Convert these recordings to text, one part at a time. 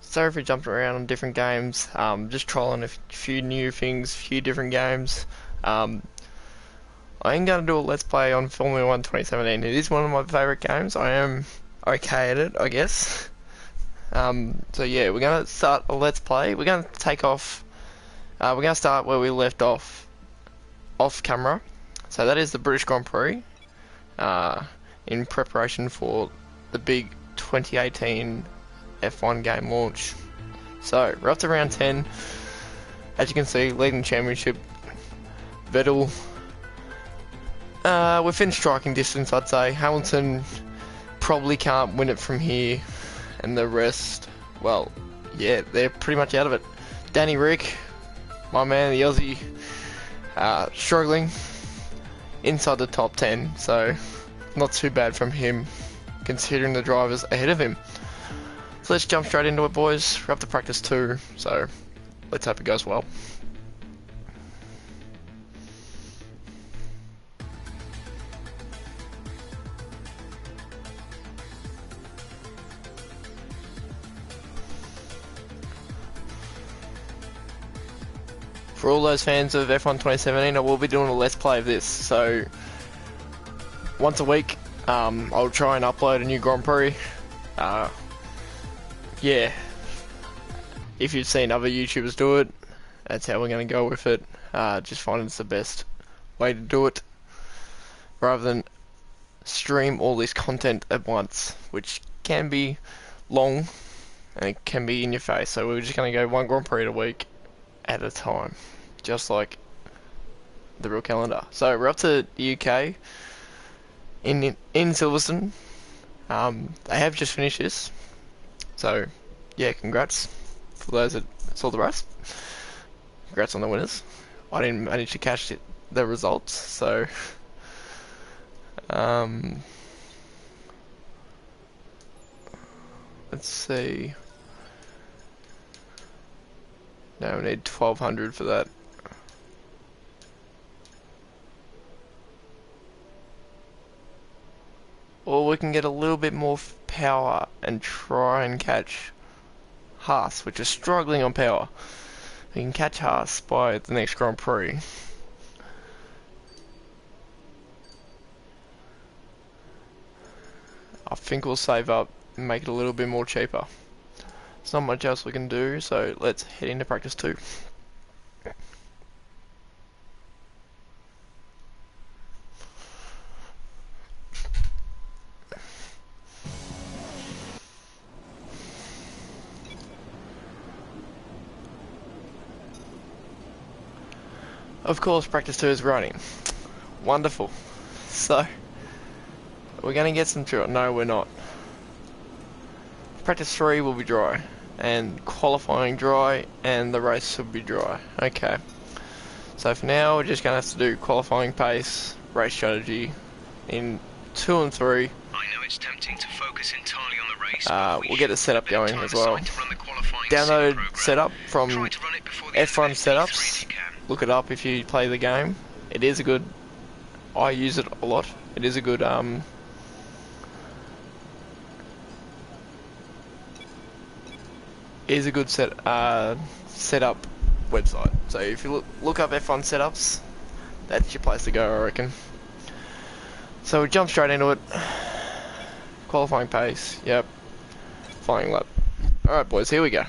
Sorry for jumping around on different games. Just trolling a few new things, a few different games. Um, I am going to do a Let's Play on Formula 1 2017. It is one of my favourite games. I am okay at it, I guess. So yeah, we're going to start a Let's Play. We're going to take off. We're going to start where we left off camera. So that is the British Grand Prix. In preparation for the big 2018 F1 game launch. So we're up to round 10. As you can see, leading championship, Vettel within striking distance, I'd say. Hamilton probably can't win it from here, and the rest, well, yeah, they're pretty much out of it. Danny Rick, my man, the Aussie, struggling inside the top 10, so not too bad from him considering the drivers ahead of him. So let's jump straight into it, boys. We're up to practice 2, so let's hope it goes well. For all those fans of F1 2017, I will be doing a Let's Play of this, so once a week I'll try and upload a new Grand Prix. Yeah, if you've seen other YouTubers do it, that's how we're going to go with it. Just find it's the best way to do it, rather than stream all this content at once, which can be long and it can be in your face. So we're just going to go one Grand Prix a week at a time, just like the real calendar. So we're up to the UK in Silverstone. They have just finished this, so yeah, congrats for those that saw the race. Congrats on the winners. I didn't manage to catch the results, so let's see. No, we need 1200 for that. Or we can get a little bit more power and try and catch Haas, which is struggling on power. We can catch Haas by the next Grand Prix. I think we'll save up and make it a little bit more cheaper. There's not much else we can do, so let's head into practice 2. Of course, practice 2 is running. Wonderful. So, we're going to get some through it. No, we're not. Practice 3 will be dry, and qualifying dry, and the race will be dry. Okay. So for now, we're just going to have to do qualifying pace, race strategy in 2 and 3. I know it's tempting to focus entirely on the race. We'll get the setup going as well. Download setup from F1 setups. Look it up if you play the game. It is a good. I use it a lot. It is a good setup website. So if you look up F1 setups, that's your place to go, I reckon. So we jump straight into it. Qualifying pace. Yep. Flying lap. All right, boys. Here we go.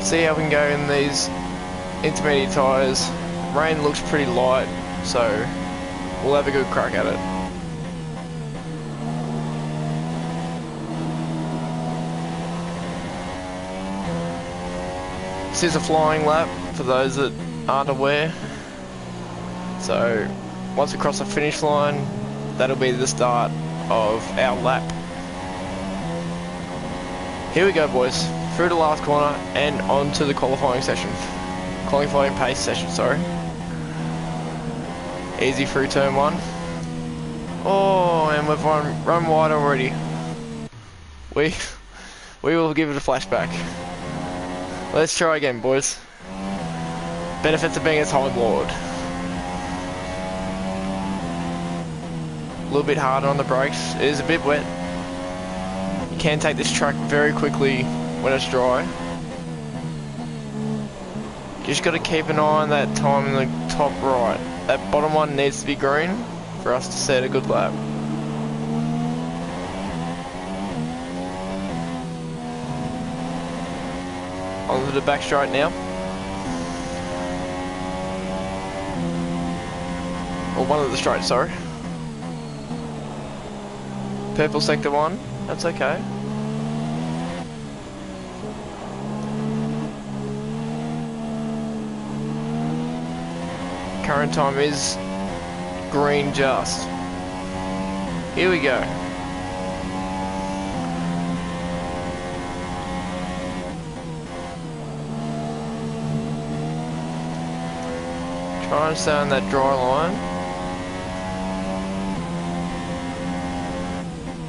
See how we can go in these intermediate tyres. Rain looks pretty light, so we'll have a good crack at it. This is a flying lap for those that aren't aware. So once we cross the finish line, that'll be the start of our lap. Here we go, boys. Through the last corner and on to the qualifying session. Qualifying pace session, sorry. Easy through turn 1. Oh, and we've run wide already. We will give it a flashback. Let's try again, boys. Benefits of being a time lord. little bit harder on the brakes. It is a bit wet. You can take this track very quickly when it's dry. Just got to keep an eye on that time in the top right. That bottom one needs to be green for us to set a good lap. Onto the back straight now. Or one of the straights, sorry. Purple sector 1, that's okay. Current time is green just. Here we go. Try and stay on that dry line.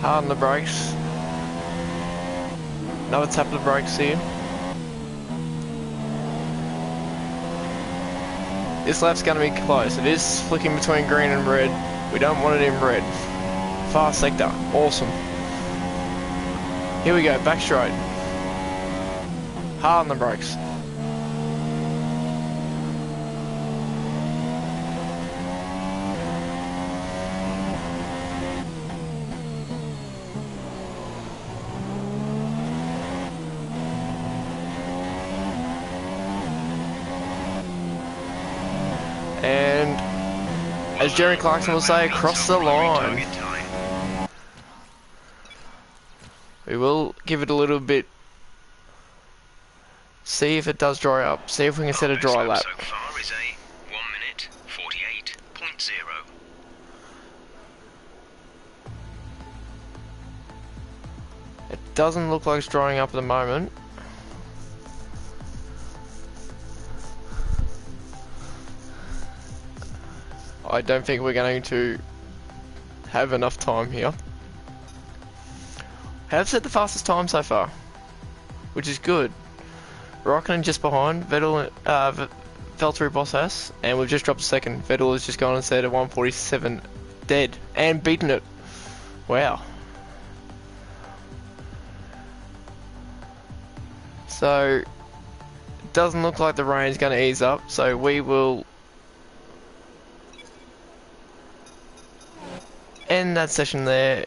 Hard on the brakes. Another tap of the brakes here. This lap's going to be close. It is flicking between green and red. We don't want it in red. Fast sector. Awesome. Here we go. Back straight. Hard on the brakes. And as Jerry Clarkson will say, across the line. We will give it a little bit. See if it does dry up. See if we can set a dry lap. So far is a 1 minute 48.0. It doesn't look like it's drying up at the moment. I don't think we're going to have enough time here. Have set the fastest time so far, which is good. Raikkonen just behind, Vettel, Valtteri Bottas, and we've just dropped a second. Vettel has just gone and set a 147 dead, and beaten it. Wow. So, it doesn't look like the rain's going to ease up, so we will end that session there.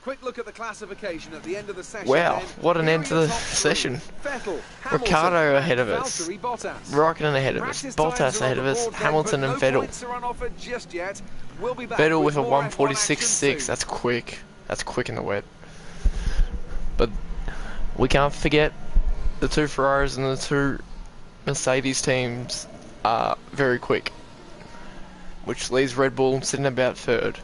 Quick look at the classification at the end of the session. Wow, then. what an Here end are to your the top session. three. Vettel, Ricardo Hamilton, ahead of and us. Valtteri Bottas. Raikkonen ahead of us. Practice Bottas times are ahead on of the us. board then, Hamilton but and no Vettel. points are on offer just yet. We'll be back Vettel with with a more F1 146.6. action soon. That's quick. That's quick in the wet. But we can't forget the two Ferraris and the two Mercedes teams are very quick, which leaves Red Bull sitting about third.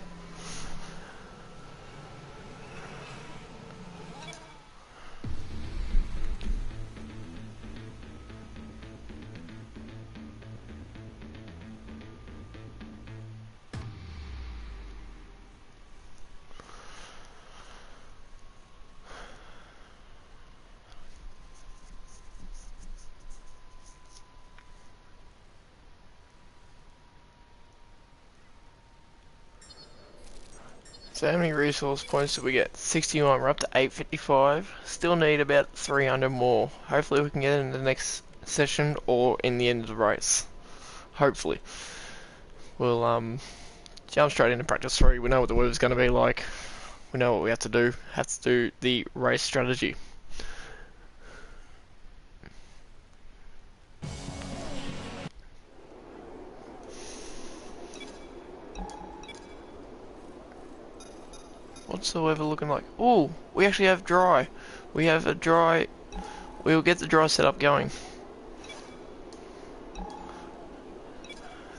So how many resource points did we get? 61, we're up to 855. Still need about 300 more. Hopefully we can get it in the next session or in the end of the race. Hopefully. We'll jump straight into practice 3. We know what the weather's going to be like. We know what we have to do. Have to do the race strategy. What's the weather looking like? Oh, we actually have dry. We have a dry. We'll get the dry setup going.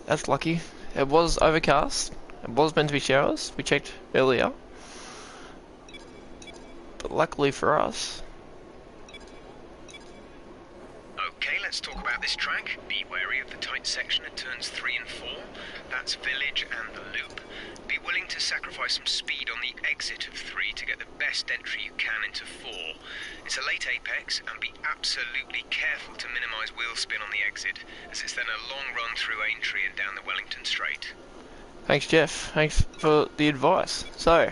That's lucky. It was overcast. It was meant to be showers. We checked earlier. But luckily for us. Okay, let's talk about this track. Be wary of the tight section at turns 3 and 4. That's Village and the Loop. Be willing to sacrifice some speed on the exit of 3 to get the best entry you can into 4. It's a late apex, and be absolutely careful to minimise wheel spin on the exit, as it's then a long run through Aintree and down the Wellington Straight. Thanks, Jeff. Thanks for the advice. So,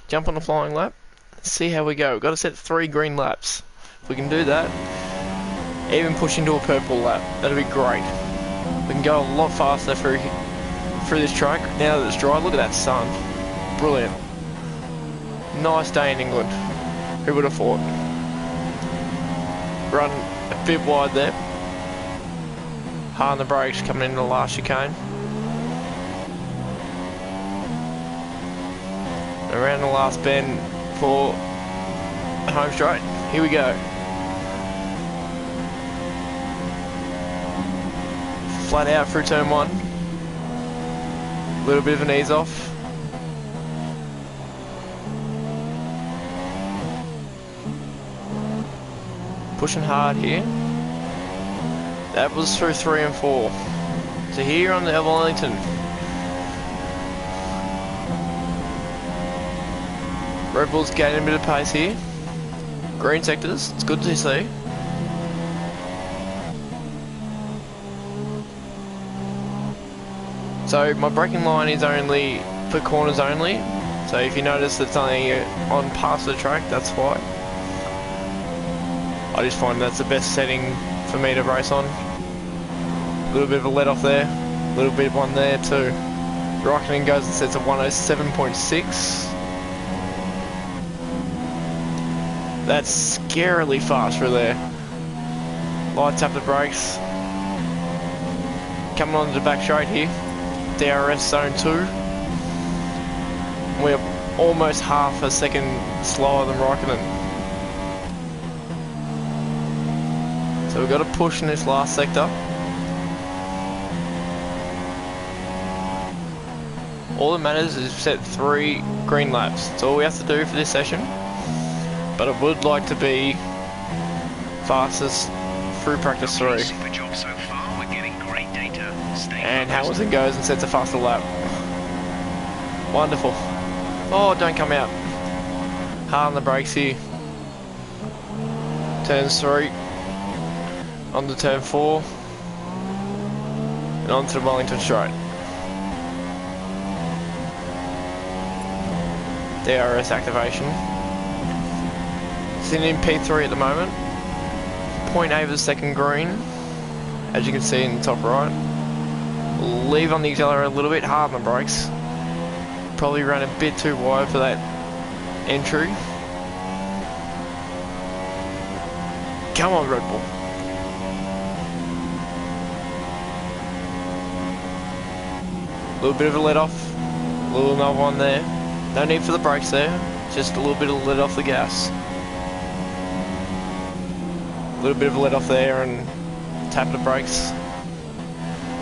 jump on the flying lap. See how we go. We've got to set 3 green laps. If we can do that, even push into a purple lap, that'd be great. We can go a lot faster through this track now that it's dry. Look at that sun. Brilliant. Nice day in England. Who would have thought? Run a bit wide there. Hard on the brakes coming into the last chicane. Around the last bend for home straight. Here we go. Flat out through turn 1. Little bit of an ease off. Pushing hard here. That was through 3 and 4. So here on the Wellington. Red Bull's gaining a bit of pace here. Green sectors, it's good to see. So my braking line is only for corners only. So if you notice it's only on parts of the track, that's why. I just find that's the best setting for me to race on. A little bit of a let off there, a little bit of one there too. Raikkonen goes and sets a 107.6. That's scarily fast through there. Light tap the brakes. Coming on to the back straight here. DRS zone 2. We're almost half a second slower than Raikkonen. So we've got to push in this last sector. All that matters is set 3 green laps. That's all we have to do for this session. But I would like to be fastest through practice 3. Super job so far. We're getting great data. And Hamilton goes and sets a faster lap. Wonderful. Oh, don't come out. Hard on the brakes here. Turns 3. On to turn 4. And on to the Wellington straight. DRS activation. Sitting in P3 at the moment. 0.8 of a second green, as you can see in the top right. Leave on the accelerator a little bit, hard on the brakes. Probably ran a bit too wide for that entry. Come on, Red Bull. A little bit of a let off, a little another one there. No need for the brakes there, just a little bit of let off the gas. A little bit of a let off there and tap the brakes.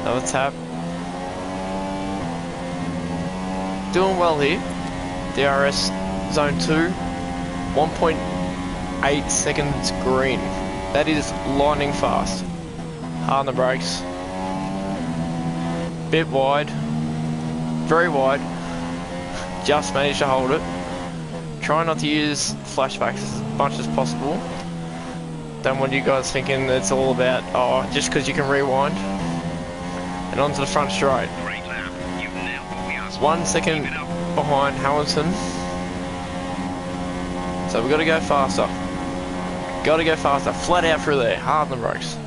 Another tap. Doing well here. DRS zone 2. 1.8 seconds green. That is lightning fast. Hard on the brakes. Bit wide. Very wide. Just managed to hold it. Try not to use flashbacks as much as possible. Don't want you guys thinking it's all about, oh, just because you can rewind. And onto the front straight. 1 second behind Hamilton. So we've got to go faster. Got to go faster. Flat out through there. Hard on the brakes.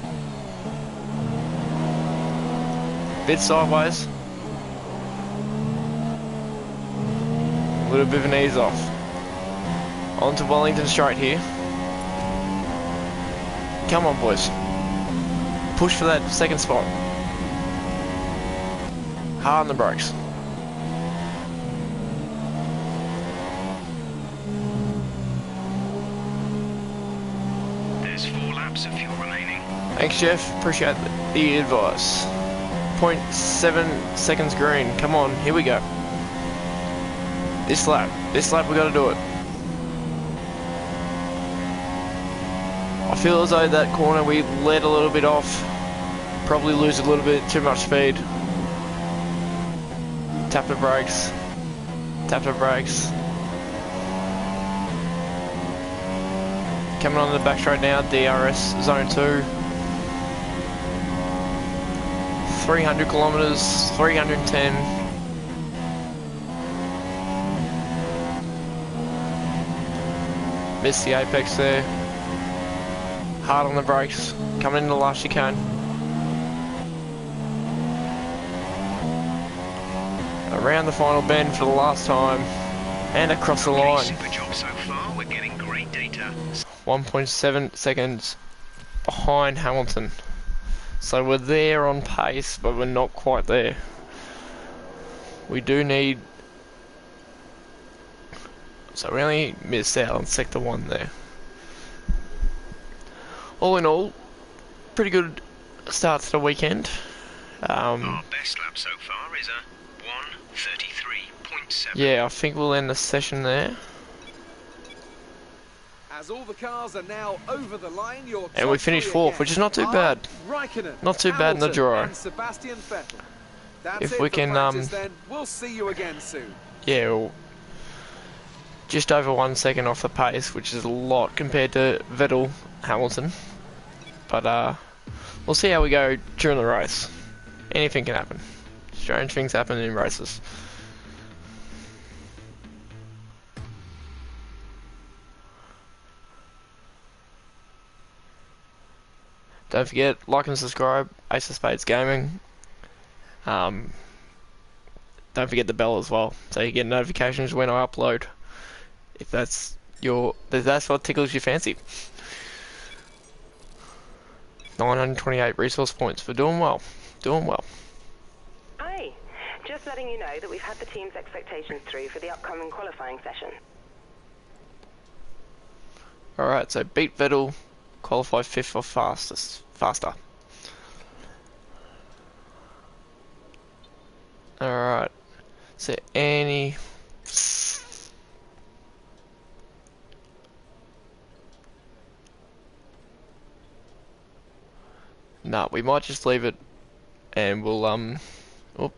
Bit sideways. A little bit of an ease off. Onto Wellington straight here. Come on, boys. Push for that second spot. Hard on the brakes. There's 4 laps of fuel remaining. Thanks, Jeff. Appreciate the advice. 0.7 seconds green. Come on, here we go. This lap we got to do it. I feel as though that corner we let a little bit off. Probably lose a little bit too much speed. Tap the brakes. Tap the brakes. Coming on the back straight now, DRS zone 2. 300 kilometers, 310. Missed the apex there. Hard on the brakes. Coming in the last chicane. Around the final bend for the last time. And across the line. Super job so far. We're getting great data. 1.7 seconds behind Hamilton. So we're there on pace, but we're not quite there. We do need... So we only missed out on sector 1 there. All in all, pretty good start to the weekend. Our best lap so far is a 1:33.7. Yeah, I think we'll end the session there. As all the cars are now over the line, your And we top finished three 4th, again which is not too are bad. Raikkonen, Not too bad in the Hamilton, draw. and Sebastian Vettel. That's If it we for can, practice, then we'll see you again soon. Yeah, well, just over 1 second off the pace, which is a lot compared to Vettel, Hamilton. But we'll see how we go during the race. Anything can happen. Strange things happen in races. Don't forget, like and subscribe, Ace of Spades Gaming. Don't forget the bell as well, so you get notifications when I upload. If that's what tickles your fancy. 928 resource points for doing well. Doing well. Hi, just letting you know that we've had the team's expectations through for the upcoming qualifying session. Alright, so beat Vettel, qualify 5th or faster. Alright, is there any... Nah, we might just leave it and we'll, oh,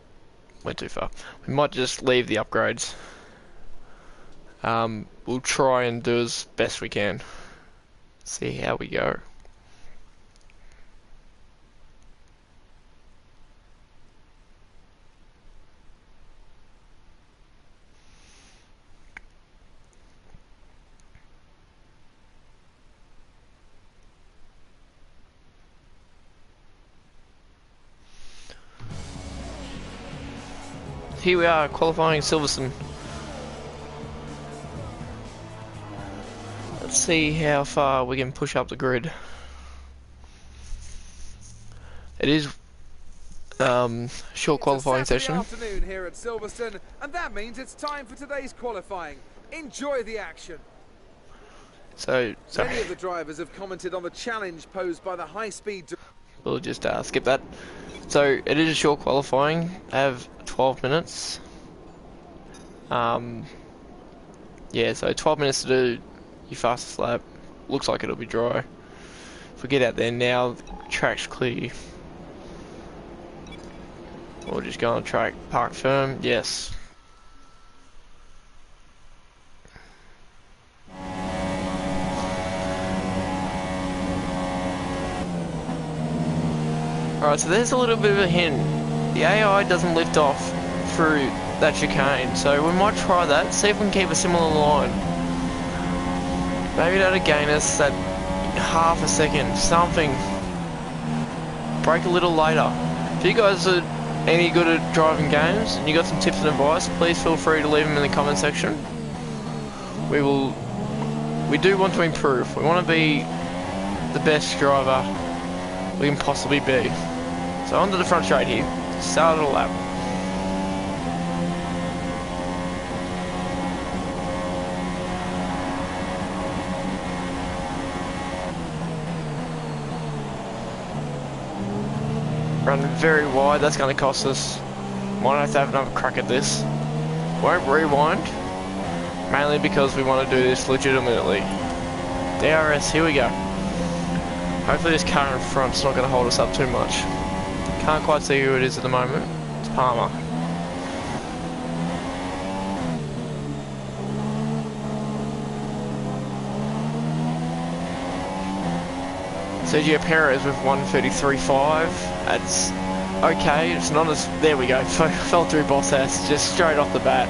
went too far. We might just leave the upgrades. We'll try and do as best we can. See how we go. Here we are, qualifying Silverstone. Let's see how far we can push up the grid. It is short qualifying session. Afternoon here at Silverstone, and that means it's time for today's qualifying. Enjoy the action. So Many of the drivers have commented on the challenge posed by the high-speed. we'll just skip that. So it is a short qualifying. I have 12 minutes. Yeah, so 12 minutes to do your fastest lap. Looks like it'll be dry. If we get out there now, the track's clear. We'll just go on track, park firm, yes. Alright, so there's a little bit of a hint. The AI doesn't lift off through that chicane, so we might try that, see if we can keep a similar line. Maybe that'll gain us that half a second, something. Brake a little later. If you guys are any good at driving games and you got some tips and advice, please feel free to leave them in the comment section. We do want to improve. We want to be the best driver we can possibly be. So onto the front straight here, start of the lap. Run very wide, that's going to cost us. Might have to have another crack at this. Won't rewind, mainly because we want to do this legitimately. DRS, here we go. Hopefully this car in front's not going to hold us up too much. Can't quite see who it is at the moment. It's Palmer. Sergio Perez with 1:33.5. That's okay. It's not as... There we go. Fell through Bottas just straight off the bat.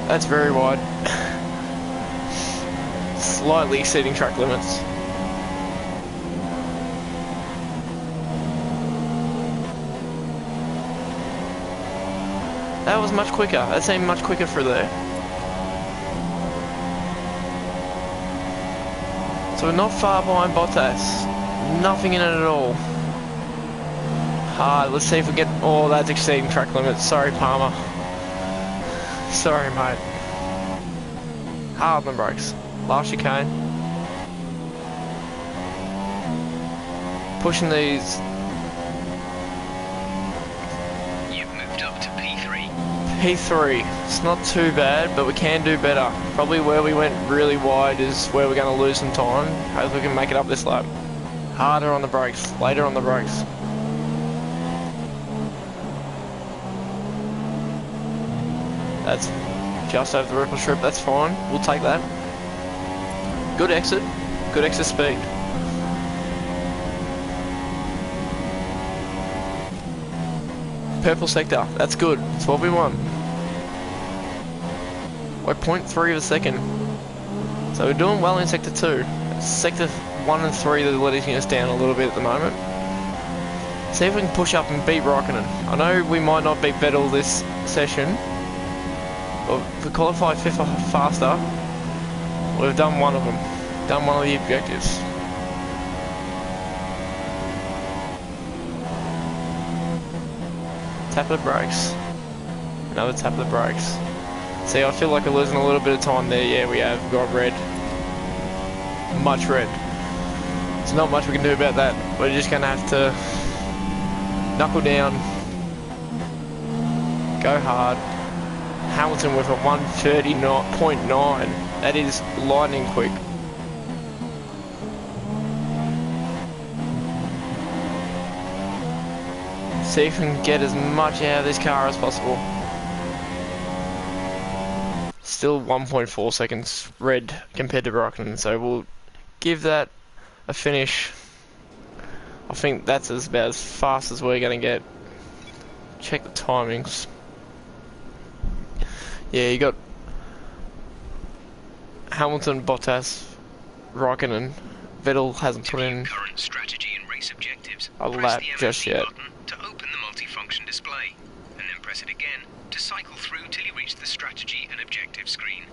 That's very wide. slightly exceeding track limits. That was much quicker. That seemed much quicker through there. So we're not far behind Bottas. Nothing in it at all. Let's see if we get... Oh, that's exceeding track limits. Sorry, Palmer. Sorry, mate. Hard on the brakes. Last chicane. Pushing these. You've moved up to P3. P3. It's not too bad, but we can do better. Probably where we went really wide is where we're going to lose some time. Hopefully we can make it up this lap. Harder on the brakes. Later on the brakes. That's just over the ripple strip. That's fine. We'll take that. Good exit. Good exit speed. Purple sector. That's good. That's what we want. We're 0.3 of a second. So we're doing well in sector 2. Sector 1 and 3 they're letting us down a little bit at the moment. See if we can push up and beat Raikkonen. I know we might not beat Vettel this session. But if we qualify 5th or faster, we've done one of them. Done one of the objectives. Tap of the brakes. Another tap of the brakes. See, I feel like we're losing a little bit of time there. Yeah, we have got red. Much red. There's not much we can do about that. We're just going to have to knuckle down. Go hard. Hamilton with a 1:30.9. That is lightning quick. See if we can get as much out of this car as possible. Still 1.4 seconds red compared to Raikkonen, so we'll give that a finish. I think that's about as fast as we're going to get. Check the timings. Yeah, you got Hamilton, Bottas, Raikkonen. Vettel hasn't put in current strategy and race objectives. a lap just yet. To open the multifunction display, and then press it again to cycle through till you reach the strategy and objective screen.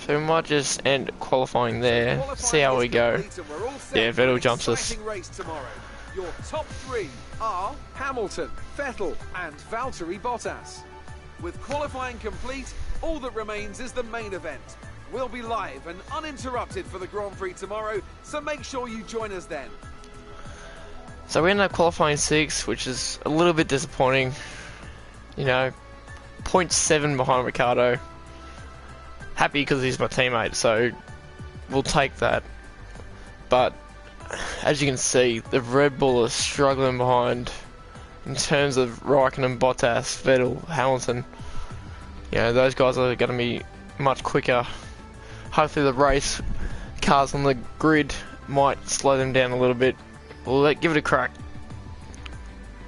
So we might just end qualifying there, see how we go. Yeah, Vettel jumps us. Your top 3 are Hamilton, Vettel and Valtteri Bottas. With qualifying complete, all that remains is the main event. We'll be live and uninterrupted for the Grand Prix tomorrow, so make sure you join us then. So we ended up qualifying 6th, which is a little bit disappointing. You know, 0.7 behind Ricciardo. Happy because he's my teammate, so we'll take that. But as you can see, the Red Bull is struggling behind in terms of Raikkonen, Bottas, Vettel, Hamilton. You know, those guys are going to be much quicker. Hopefully the race cars on the grid might slow them down a little bit. We'll give it a crack.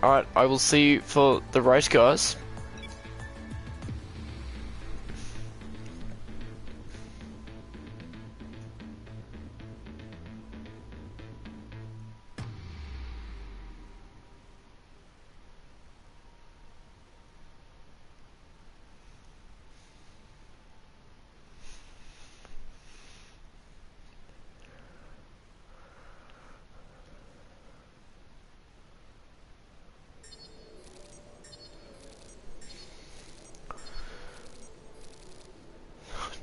Alright, I will see you for the race, guys.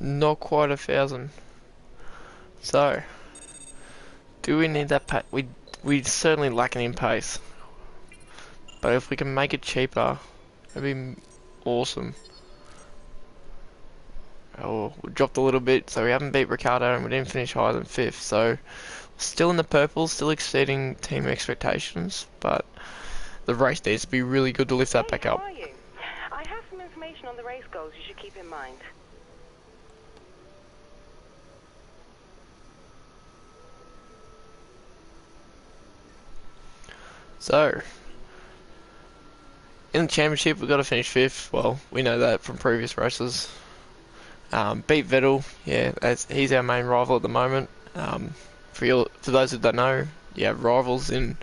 Not quite 1,000. So, do we need that pace? We certainly lacking in pace. But if we can make it cheaper, that'd be awesome. Oh, we dropped a little bit, so we haven't beat Ricciardo and we didn't finish higher than 5th. So, still in the purple, still exceeding team expectations. But the race needs to be really good to lift that back up. How are you? I have some information on the race goals you should keep in mind. So, in the championship we've got to finish 5th. Well, we know that from previous races. Beat Vettel, yeah, he's our main rival at the moment. For those who don't know, you have rivals in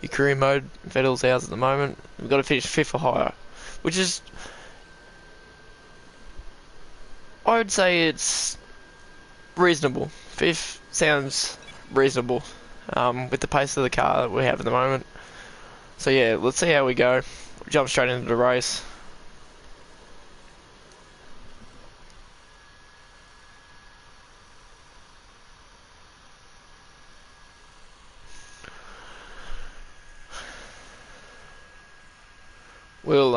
your career mode. Vettel's ours at the moment. We've got to finish 5th or higher, which is, I would say it's reasonable. 5th sounds reasonable with the pace of the car that we have at the moment. So yeah, let's see how we go. Jump straight into the race. We'll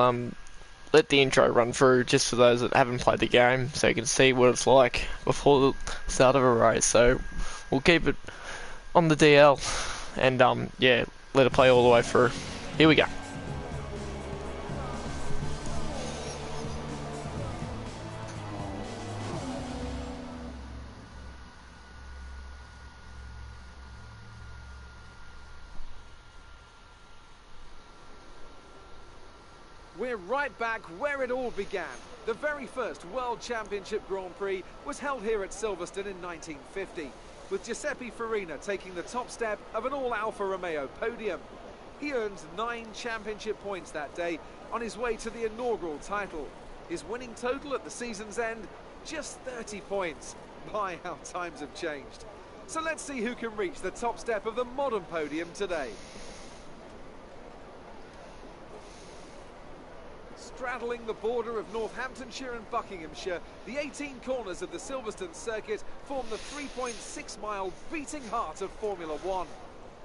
let the intro run through just for those that haven't played the game, so you can see what it's like before the start of a race. So we'll keep it on the DL and yeah, let it play all the way through. Here we go. We're right back where it all began. The very first World Championship Grand Prix was held here at Silverstone in 1950, with Giuseppe Farina taking the top step of an all-Alfa Romeo podium. He earned 9 championship points that day on his way to the inaugural title. His winning total at the season's end, just 30 points. My, how times have changed. So let's see who can reach the top step of the modern podium today. Straddling the border of Northamptonshire and Buckinghamshire, the 18 corners of the Silverstone circuit form the 3.6-mile beating heart of Formula One.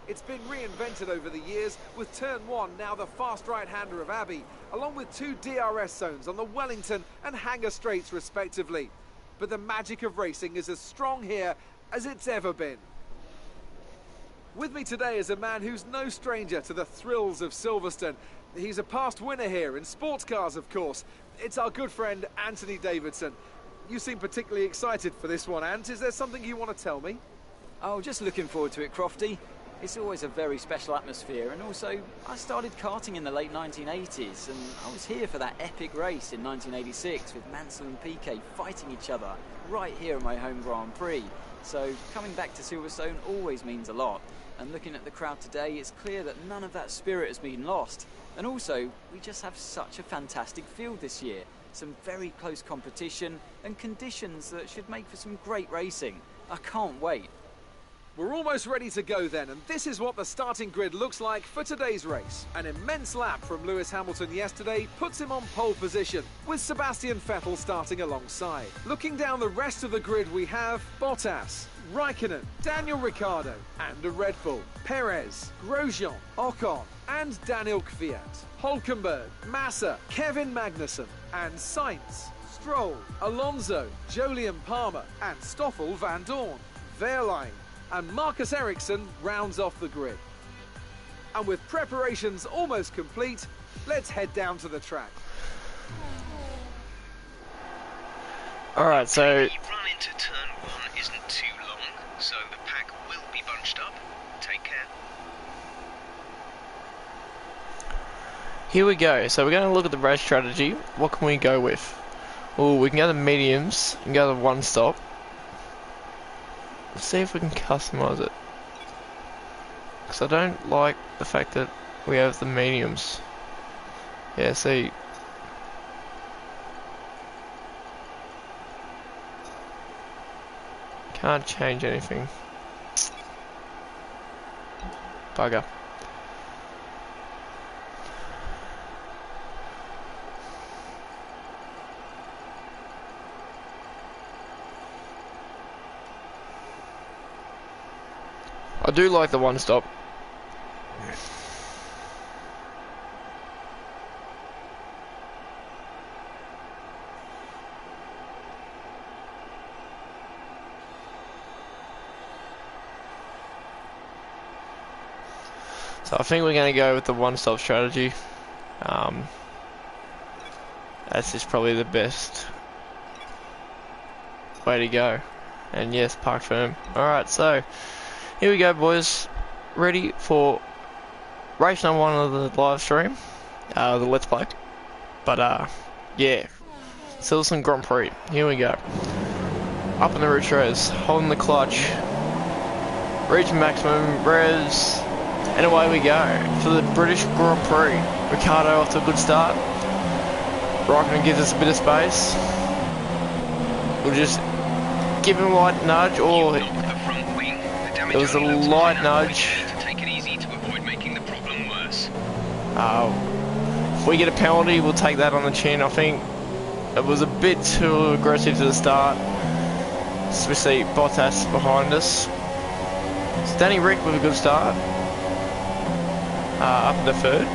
It's been reinvented over the years, with Turn 1 now the fast right-hander of Abbey, along with 2 DRS zones on the Wellington and Hangar Straights respectively. But the magic of racing is as strong here as it's ever been. With me today is a man who's no stranger to the thrills of Silverstone. He's a past winner here in sports cars, of course. It's our good friend Anthony Davidson. You seem particularly excited for this one, Ant. Is there something you want to tell me? Oh, just looking forward to it, Crofty. It's always a very special atmosphere, and also I started karting in the late 1980s, and I was here for that epic race in 1986 with Mansell and Piquet fighting each other right here at my home Grand Prix. So coming back to Silverstone always means a lot, and looking at the crowd today, it's clear that none of that spirit has been lost. And also, we just have such a fantastic field this year. Some very close competition and conditions that should make for some great racing. I can't wait. We're almost ready to go then, and this is what the starting grid looks like for today's race. An immense lap from Lewis Hamilton yesterday puts him on pole position, with Sebastian Vettel starting alongside. Looking down the rest of the grid, we have Bottas, Raikkonen, Daniel Ricciardo, and a Red Bull, Perez, Grosjean, Ocon, and Daniel Kvyat, Hulkenberg, Massa, Kevin Magnussen, and Sainz, Stroll, Alonso, Jolyon Palmer, and Stoffel van Dorn, Wehrlein, and Marcus Ericsson rounds off the grid. And with preparations almost complete, let's head down to the track. Alright, so The run into turn 1 isn't too long, so the pack will be bunched up. Take care. here we go. So we're going to look at the race strategy. What can we go with? Oh, we can go to mediums and go to one stop. Let's see if we can customize it. Because I don't like the fact that we have the mediums. Yeah, see. Can't change anything. Bugger. I do like the one stop. So I think we're going to go with the one-stop strategy. That's just probably the best way to go. And yes, park firm. Alright, so here we go, boys. Ready for race number 1 of the live stream, the Let's Play. But yeah, Silverstone Grand Prix. Here we go. Up in the retros, holding the clutch, reaching maximum revs, and away we go for the British Grand Prix. Ricciardo off to a good start. Raikkonen gives us a bit of space. We'll just give him a light nudge, or it was a light nudge. Take it easy to avoid making the problem worse. If we get a penalty, we'll take that on the chin. I think it was a bit too aggressive to the start. So we see Bottas behind us. It's Danny Rick with a good start. Up in the third.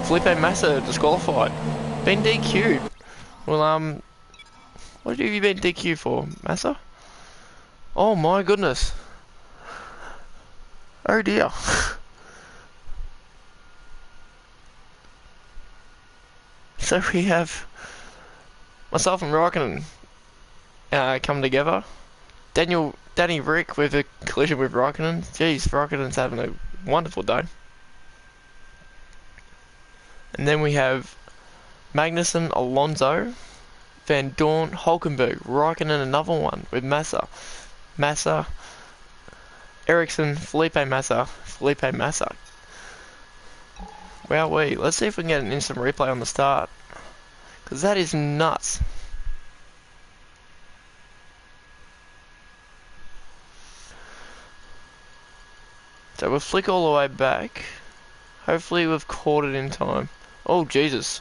Felipe Massa disqualified. Been DQ'd. Well, what have you been DQ'd for, Massa? Oh my goodness. Oh dear. So we have myself and Raikkonen come together. Danny Rick with a collision with Raikkonen. Jeez, Raikkonen's having a wonderful day. And then we have Magnussen, Alonso, Van Dorn, Hulkenberg, Raikkonen, another one with Massa. Massa, Ericsson, Felipe Massa. Wowee, let's see if we can get an instant replay on the start. Because that is nuts. So we'll flick all the way back. Hopefully we've caught it in time. Oh Jesus.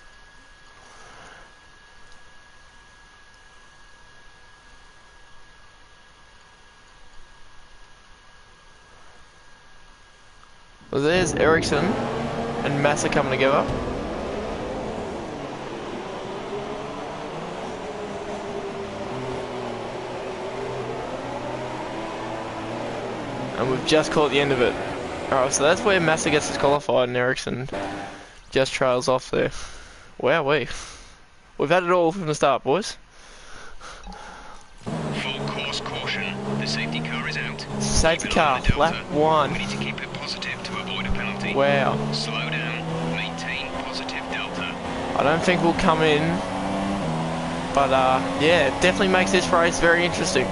Well, there's Ericsson and Massa coming together. And we've just caught the end of it. Alright, so that's where Massa gets disqualified and Ericsson just trails off there. Wowee. We've had it all from the start, boys. Full course caution. The safety car is out. Safety car, lap 1. We need to keep it positive to avoid a penalty. Wow. Slow down. Maintain positive delta. I don't think we'll come in. But yeah, it definitely makes this race very interesting.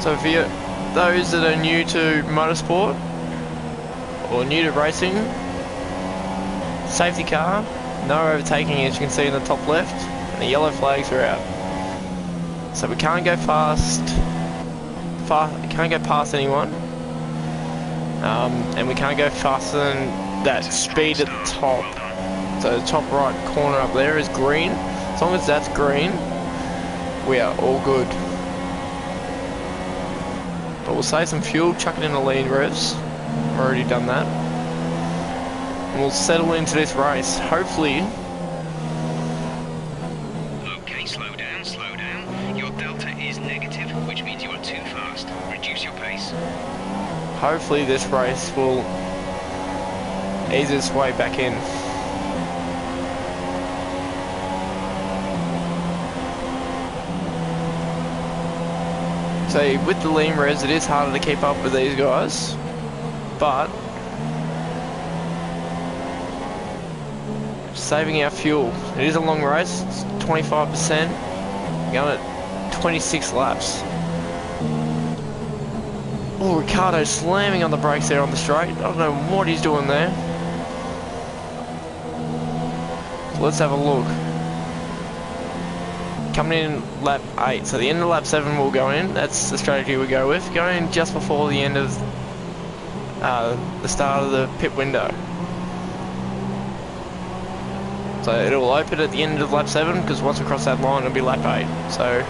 So for those that are new to motorsport or new to racing, safety car, no overtaking as you can see in the top left, and the yellow flags are out. So we can't go can't go past anyone, and we can't go faster than that speed at the top. So the top right corner up there is green. As long as that's green, we are all good. But we'll save some fuel, chuck it in the lean revs. Already done that. And we'll settle into this race. Hopefully. Okay, slow down, slow down. Your delta is negative, which means you are too fast. Reduce your pace. Hopefully this race will ease its way back in. So with the lean res, it is harder to keep up with these guys, but saving our fuel. It is a long race, it's 25%, going at 26 laps. Oh, Ricciardo slamming on the brakes there on the straight. I don't know what he's doing there. So let's have a look. Coming in lap 8, so the end of lap 7 will go in. That's the strategy we go with. Go in just before the end of the start of the pit window. So it'll open at the end of lap 7, because once we cross that line it'll be lap 8. So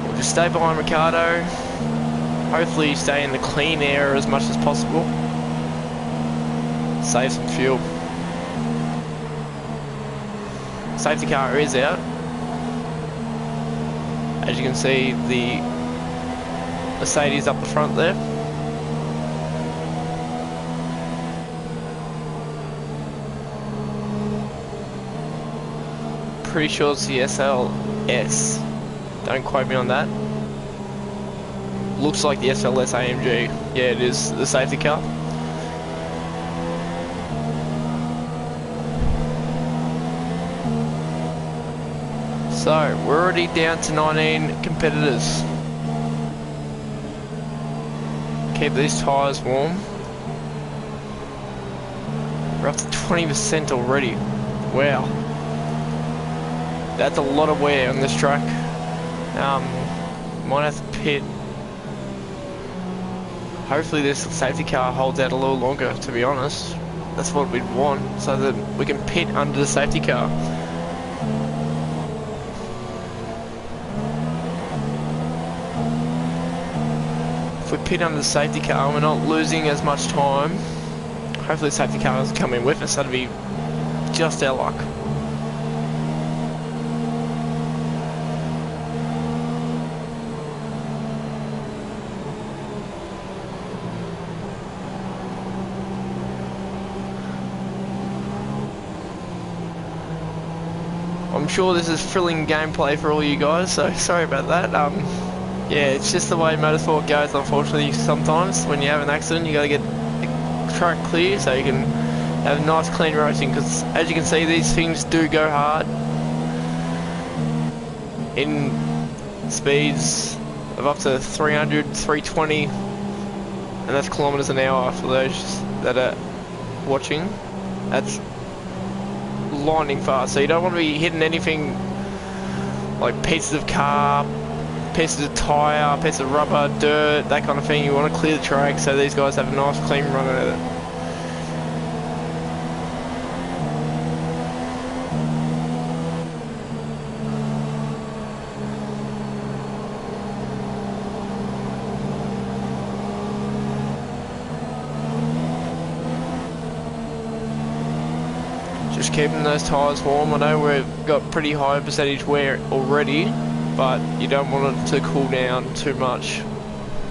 we'll just stay behind Ricciardo. Hopefully stay in the clean air as much as possible. Save some fuel. Safety car is out. As you can see, the Mercedes up the front there. Pretty sure it's the SLS. Don't quote me on that. Looks like the SLS AMG. Yeah, it is the safety car. So, we're already down to 19 competitors. Keep these tyres warm. We're up to 20% already. Wow. That's a lot of wear on this track. Might have to pit. Hopefully this safety car holds out a little longer, to be honest. That's what we'd want, so that we can pit under the safety car. If we pit under the safety car, we're not losing as much time. Hopefully the safety car doesn't come in with us, that'd be just our luck. I'm sure this is thrilling gameplay for all you guys, so sorry about that. Yeah, it's just the way motorsport goes, unfortunately. Sometimes when you have an accident, you gotta get the track clear so you can have nice clean racing, because as you can see, these things do go hard in speeds of up to 300, 320, and that's kilometers an hour for those that are watching. That's lightning fast, so you don't want to be hitting anything like pieces of car, pieces of tyre, pieces of rubber, dirt, that kind of thing. You want to clear the track so these guys have a nice clean run at it. Just keeping those tyres warm. I know we've got pretty high percentage wear already, but you don't want it to cool down too much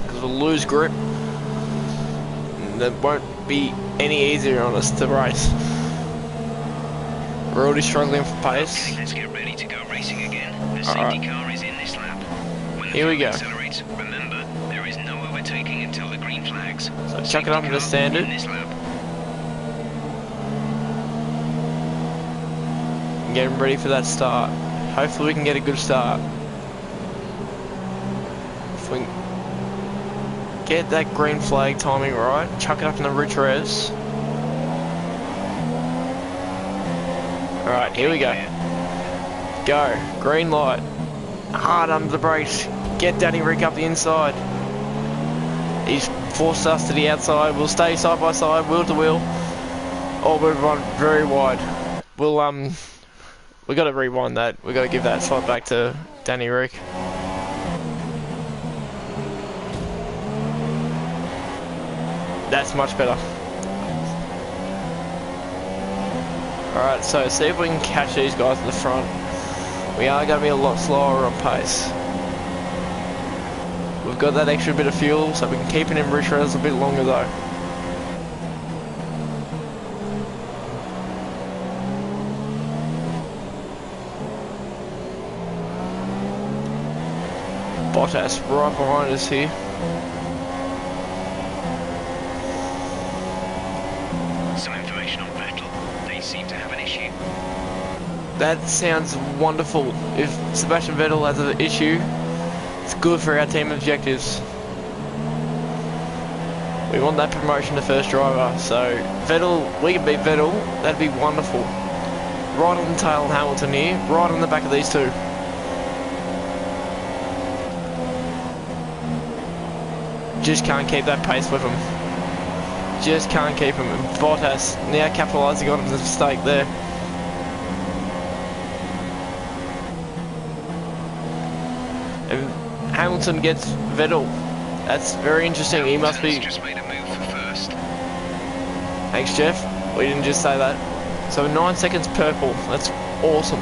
because we'll lose grip and it won't be any easier on us to race. We're already struggling for pace. Okay, let's get ready to go racing again. The safety car is in this lap. When the Here we go. accelerates, remember, there is no overtaking until the green flags. So chuck it up into standard. In this lap. Getting ready for that start. Hopefully we can get a good start. If we get that green flag timing right, chuck it up in the rich res. Alright, here we go. Go. Green light. Hard under the brakes. Get Danny Rick up the inside. He's forced us to the outside. We'll stay side by side, wheel to wheel. Oh, we've run very wide. We got to rewind that. We got to give that slot back to Danny Rick. That's much better. Alright, so see if we can catch these guys in the front. We are going to be a lot slower on pace. We've got that extra bit of fuel, so we can keep it in rich res a bit longer though. Bottas right behind us here. Some information on Vettel. They seem to have an issue. That sounds wonderful. If Sebastian Vettel has an issue, it's good for our team objectives. We want that promotion to first driver, so Vettel, we can beat Vettel, that'd be wonderful. Right on the tail of Hamilton here, right on the back of these two. Just can't keep that pace with him. Just can't keep him. And Bottas now capitalising on his mistake there. And Hamilton gets Vettel. That's very interesting. He must be. Just made a move for first. Thanks, Jeff. We didn't just say that. So 9 seconds purple. That's awesome.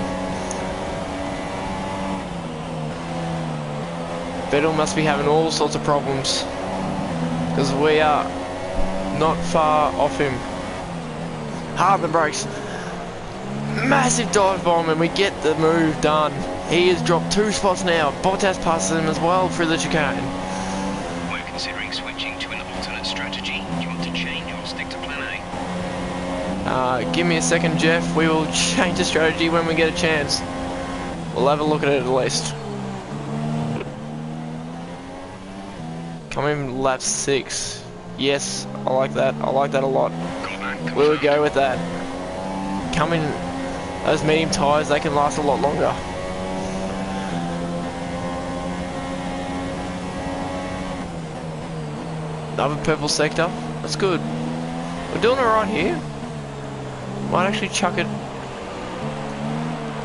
Vettel must be having all sorts of problems, because we are not far off him. Hard on the brakes. Massive dive bomb and we get the move done. He has dropped 2 spots now. Bottas passes him as well through the chicane. We're considering switching to an alternate strategy. Do you want to change or stick to plan A? Give me a second, Jeff. We will change the strategy when we get a chance. We'll have a look at it at least. Coming lap 6. Yes, I like that. I like that a lot. Where we go with that. Coming, those medium tyres, they can last a lot longer. Another purple sector. That's good. We're doing alright here. Might actually chuck it.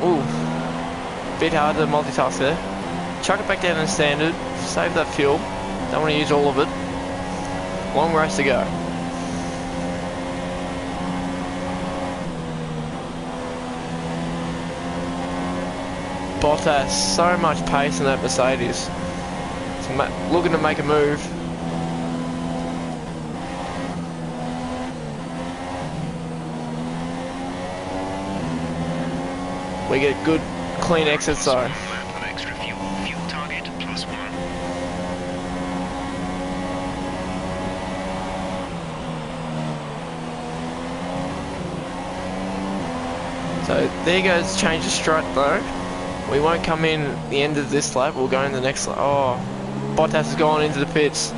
Ooh. Bit hard to multitask there. Chuck it back down in standard. Save that fuel. Don't want to use all of it. Long race to go. Bottas, so much pace in that Mercedes. Looking to make a move. We get good, clean exits though. Extra fuel target +1. So there goes change of strut though. We won't come in the end of this lap, we'll go in the next lap. Oh, Bottas has gone into the pits.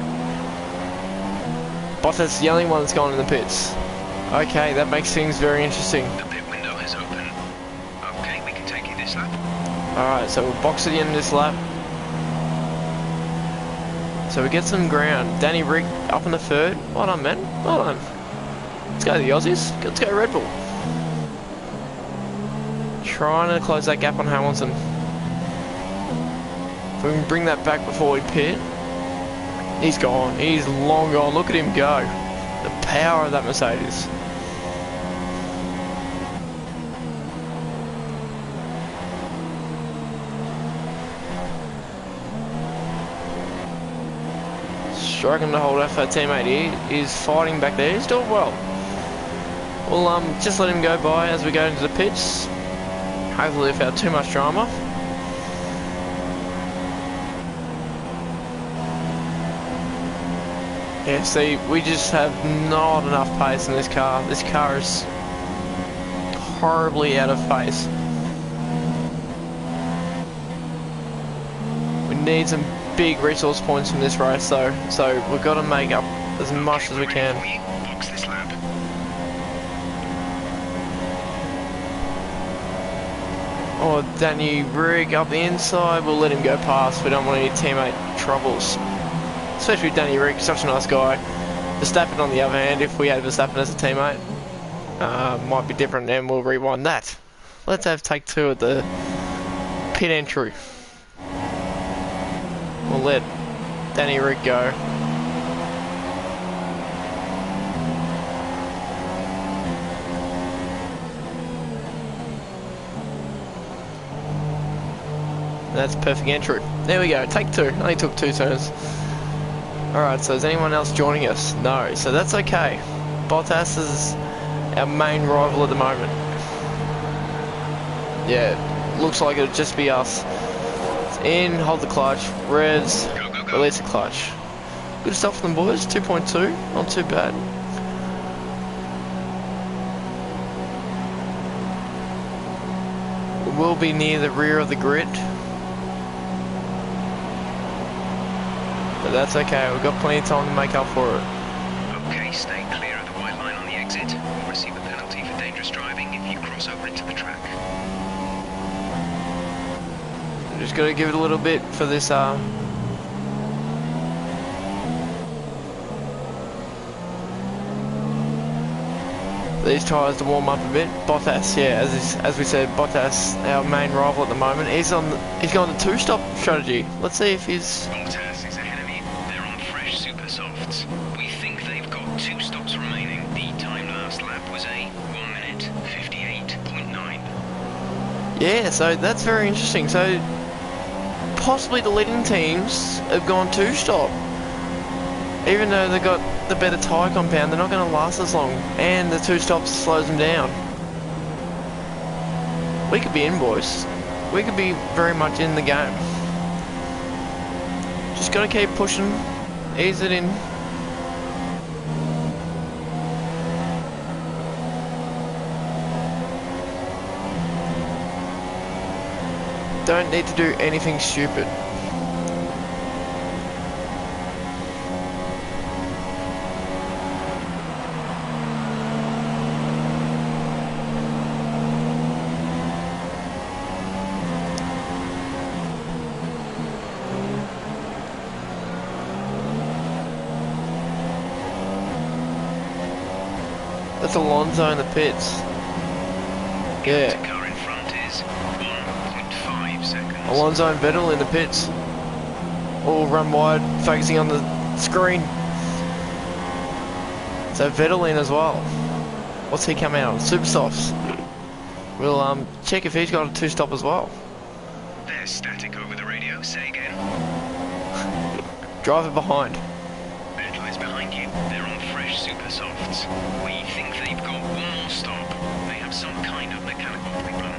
Bottas is the only one that's gone in the pits. Okay, that makes things very interesting. The pit window is open. Okay, we can take you this lap. Alright, so we'll box at the end of this lap. So we get some ground. Danny Rick up in the third. Well done, man. Well done. Let's go the Aussies. Let's go Red Bull. Trying to close that gap on Hamilton. If we can bring that back before we pit. He's gone. He's long gone. Look at him go. The power of that Mercedes. Struggling to hold off our teammate. He's fighting back there. He's doing well. We'll just let him go by as we go into the pits. Hopefully without too much drama. Yeah, see, we just have not enough pace in this car. This car is horribly out of pace. We need some big resource points from this race though, so we've got to make up as much as we can. Box this lap. Oh, Danny Rigg up the inside, we'll let him go past. We don't want any teammate troubles. Especially Danny Rigg, such a nice guy. Verstappen on the other hand, if we had Verstappen as a teammate, might be different and we'll rewind that. Let's have take 2 at the pit entry. We'll let Danny Rigg go. That's perfect entry. There we go, take 2. Only took 2 turns. Alright, so is anyone else joining us? No, so that's okay. Bottas is our main rival at the moment. Yeah, looks like it'll just be us. It's in, hold the clutch, revs, release the clutch. Good stuff from them boys, 2.2, not too bad. We'll be near the rear of the grid. But that's okay, we've got plenty of time to make up for it. Okay, stay clear of the white line on the exit. You'll receive a penalty for dangerous driving if you cross over into the track. Just gotta give it a little bit for this these tyres to warm up a bit. Bottas, yeah, as we said, Bottas, our main rival at the moment. He's gone to 2-stop strategy. Let's see if he's. Bottas is ahead of you. They're on fresh super softs. We think they've got 2 stops remaining. The time last lap was a 1 minute 58.9. Yeah, so that's very interesting. So possibly the leading teams have gone 2-stop. Even though they've got the better tyre compound, they're not going to last as long. And the 2 stops slows them down. We could be in, boys. We could be very much in the game. Just got to keep pushing. Ease it in. don't need to do anything stupid. That's Alonso in the pits. Yeah. Car in front is 1.5 seconds. Alonso and Vettel in the pits. All run wide, focusing on the screen. So Vettel in as well. What's he come out on? Super softs. We'll check if he's got a 2-stop as well. There's static over the radio. Say again. Driver behind. Vettel is behind you. They're on fresh super softs. We think they've got one more stop. They have some kind of mechanical problem.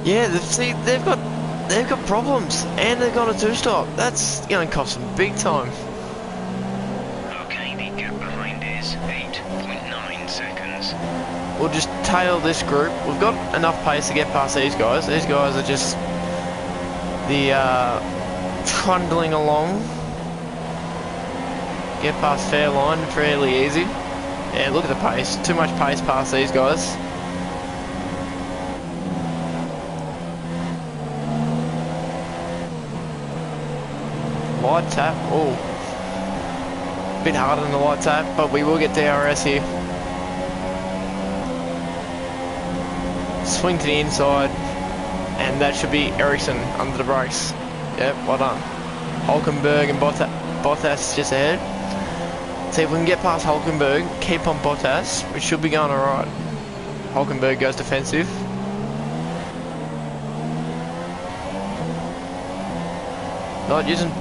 Yeah, they've got problems, and they've got a 2-stop. That's going to cost them big time. Okay, the gap behind is 8.9 seconds. We'll just tail this group. We've got enough pace to get past these guys. These guys are just trundling along. Get past fair line fairly easy. Yeah, look at the pace. Too much pace past these guys. Light tap. Oh, bit harder than the light tap, but we will get DRS here. Swing to the inside, and that should be Ericsson under the brakes. Yep, well done. Hulkenberg and Bottas just ahead. See if we can get past Hulkenberg, keep on Bottas, we should be going alright. Hulkenberg goes defensive. Not using...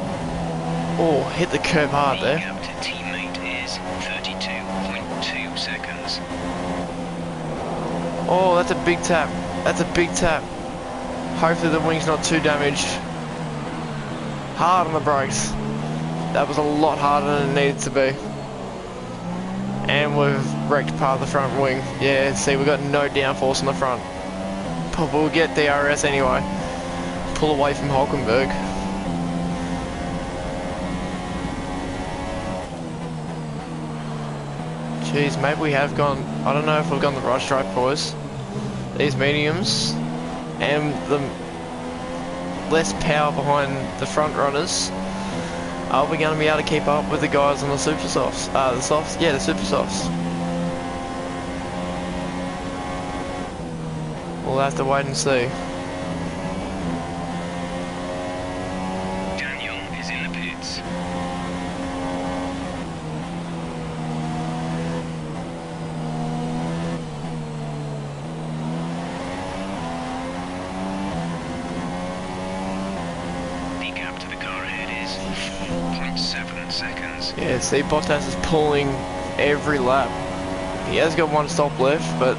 Oh, hit the curb hard there. The gap to teammate is 32.2 seconds. Oh, that's a big tap. That's a big tap. Hopefully the wing's not too damaged. Hard on the brakes. That was a lot harder than it needed to be. And we've wrecked part of the front wing. Yeah, see, we've got no downforce on the front. But we'll get DRS anyway. Pull away from Hulkenberg. Jeez, maybe we have gone... I don't know if we've gone the right strike, boys. These mediums and the less power behind the front runners. Are we going to be able to keep up with the guys on the super softs? The softs? Yeah, the super softs. We'll have to wait and see. Daniel is in the pits. The gap to the car ahead is 4.7 seconds. Yeah, see, Bottas is pulling every lap. He has got one stop left, but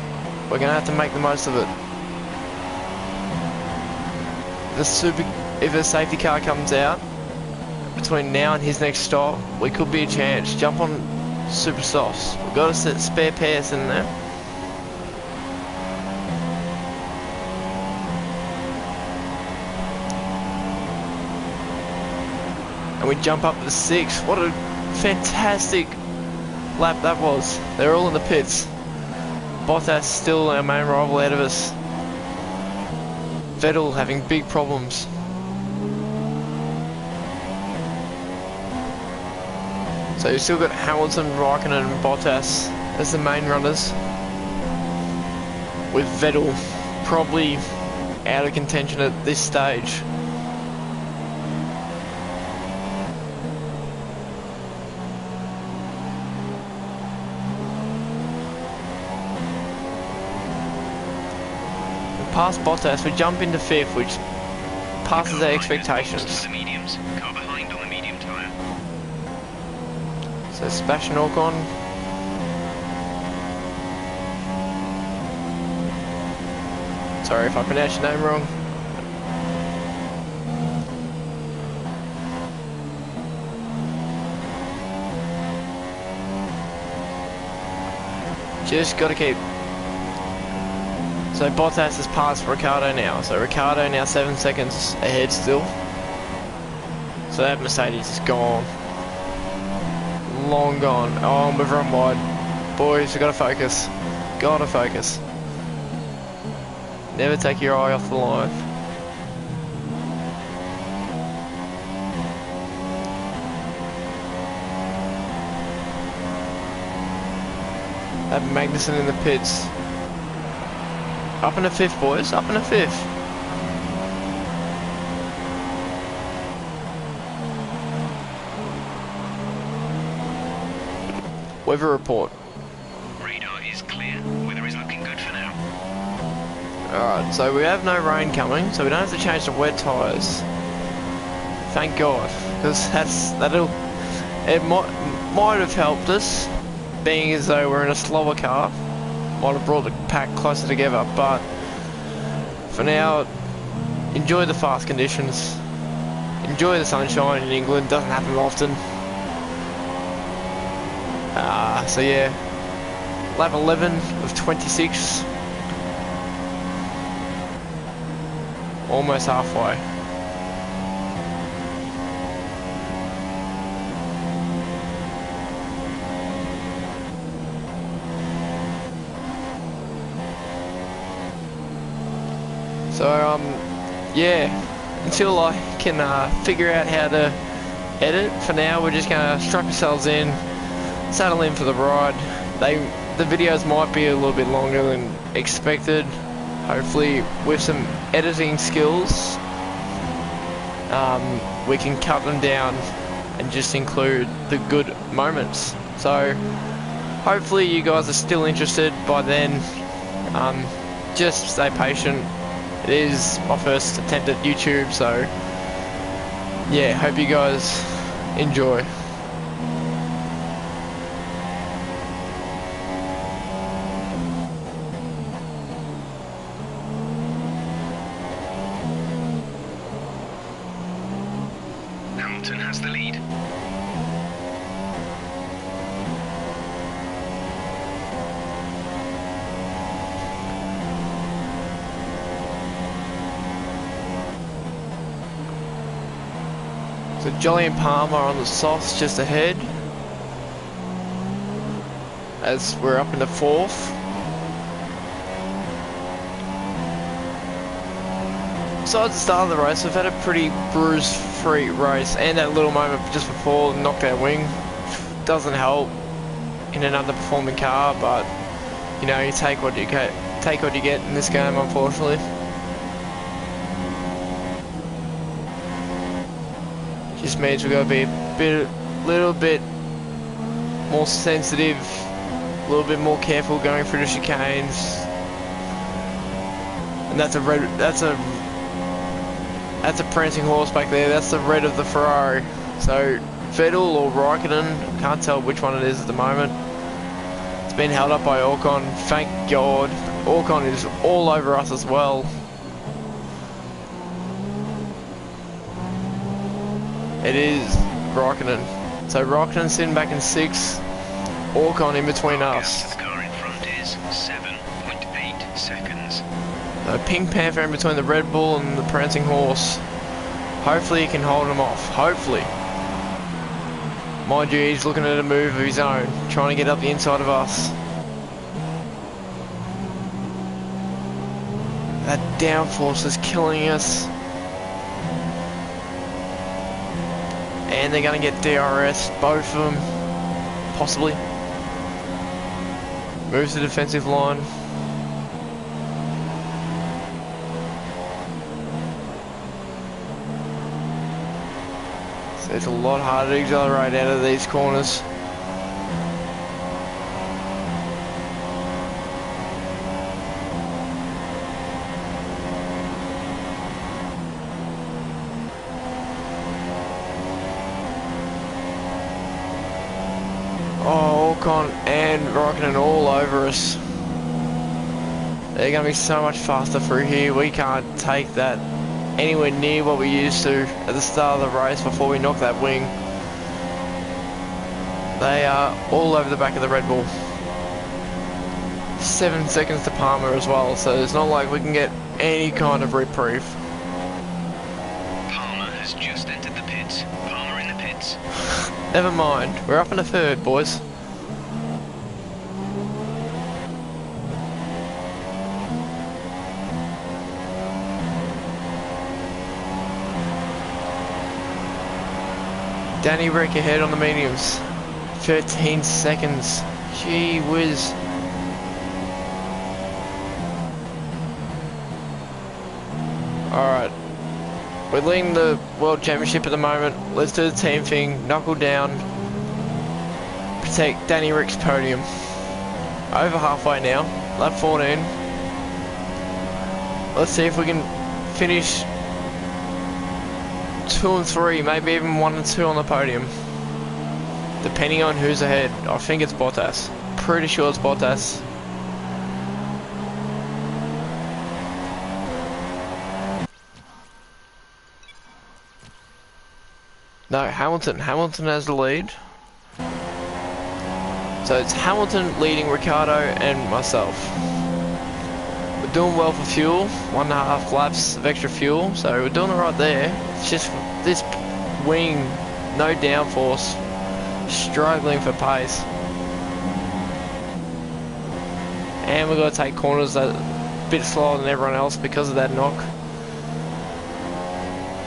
we're going to have to make the most of it. If a safety car comes out between now and his next stop, we could be a chance. Jump on super softs. We've got a spare pairs in there. And we jump up to 6. What a fantastic lap that was. They're all in the pits. Bottas still our main rival ahead of us. Vettel having big problems. So you've still got Hamilton, Raikkonen and Bottas as the main runners. With Vettel probably out of contention at this stage. Past Bottas, we jump into 5th, which passes our expectations. The mediums. Car behind on the medium tyre. So Sebastian Ocon. Sorry if I pronounced your name wrong. Just got to keep So Bottas has passed Ricciardo now. So Ricciardo now 7 seconds ahead still. So that Mercedes is gone. Long gone. Oh, we've run wide. Boys, we gotta focus. Gotta focus. Never take your eye off the line. Have Magnussen in the pits. Up in the 5th, boys. Up in the 5th. Weather report. Radar is clear. Weather is looking good for now. Alright, so we have no rain coming, so we don't have to change the wet tyres. Thank God, because it might have helped us, being as though we're in a slower car. Might have brought the pack closer together, but for now, enjoy the fast conditions. Enjoy the sunshine in England, doesn't happen often. So yeah, lap 11 of 26. Almost halfway. So yeah, until I can figure out how to edit, for now we're just gonna strap ourselves in, settle in for the ride. The videos might be a little bit longer than expected. Hopefully with some editing skills, we can cut them down and just include the good moments. So hopefully you guys are still interested by then. Just stay patient. It is my first attempt at YouTube, so yeah, hope you guys enjoy. Hamilton has the lead. So Jolly and Palmer on the softs just ahead, as we're up in the 4th. Besides the start of the race, we've had a pretty bruise-free race, and that little moment just before knocked our wing doesn't help in an underperforming car, but you know, you take what you get in this game, unfortunately. Just means we've got to be a little bit more sensitive, a little bit more careful going through the chicanes. And that's a prancing horse back there. That's the red of the Ferrari. So Vettel or Raikkonen, can't tell which one it is at the moment. It's been held up by Ocon. Thank God. Ocon is all over us as well. It is Raikkonen. So Raikkonen sitting back in 6th. Ocon in between us. The car in front is 7.8 seconds. Pink Panther in between the Red Bull and the Prancing Horse. Hopefully he can hold him off. Hopefully. Mind you, he's looking at a move of his own, trying to get up the inside of us. That downforce is killing us. And they're going to get DRS, both of them, possibly. Moves the defensive line. So it's a lot harder to accelerate out of these corners. Oh, Ocon and Raikkonen all over us. They're going to be so much faster through here. We can't take that anywhere near what we used to at the start of the race before we knocked that wing. They are all over the back of the Red Bull. 7 seconds to Palmer as well, so it's not like we can get any kind of reprieve. Palmer has just entered the pits. Palmer in the pits. Never mind, we're up in the third, boys. Danny Rick ahead on the mediums. 13 seconds. Gee whiz. Alright. We're leading the World Championship at the moment. Let's do the team thing. Knuckle down. Protect Danny Rick's podium. Over halfway now. Lap 14. Let's see if we can finish 2 and 3, maybe even 1 and 2 on the podium. Depending on who's ahead. I think it's Bottas. Pretty sure it's Bottas. No, Hamilton. Hamilton has the lead. So it's Hamilton leading Ricciardo and myself. We're doing well for fuel. 1.5 laps of extra fuel, so we're doing it right there. It's just this wing, no downforce, struggling for pace. And we've got to take corners a bit slower than everyone else because of that knock.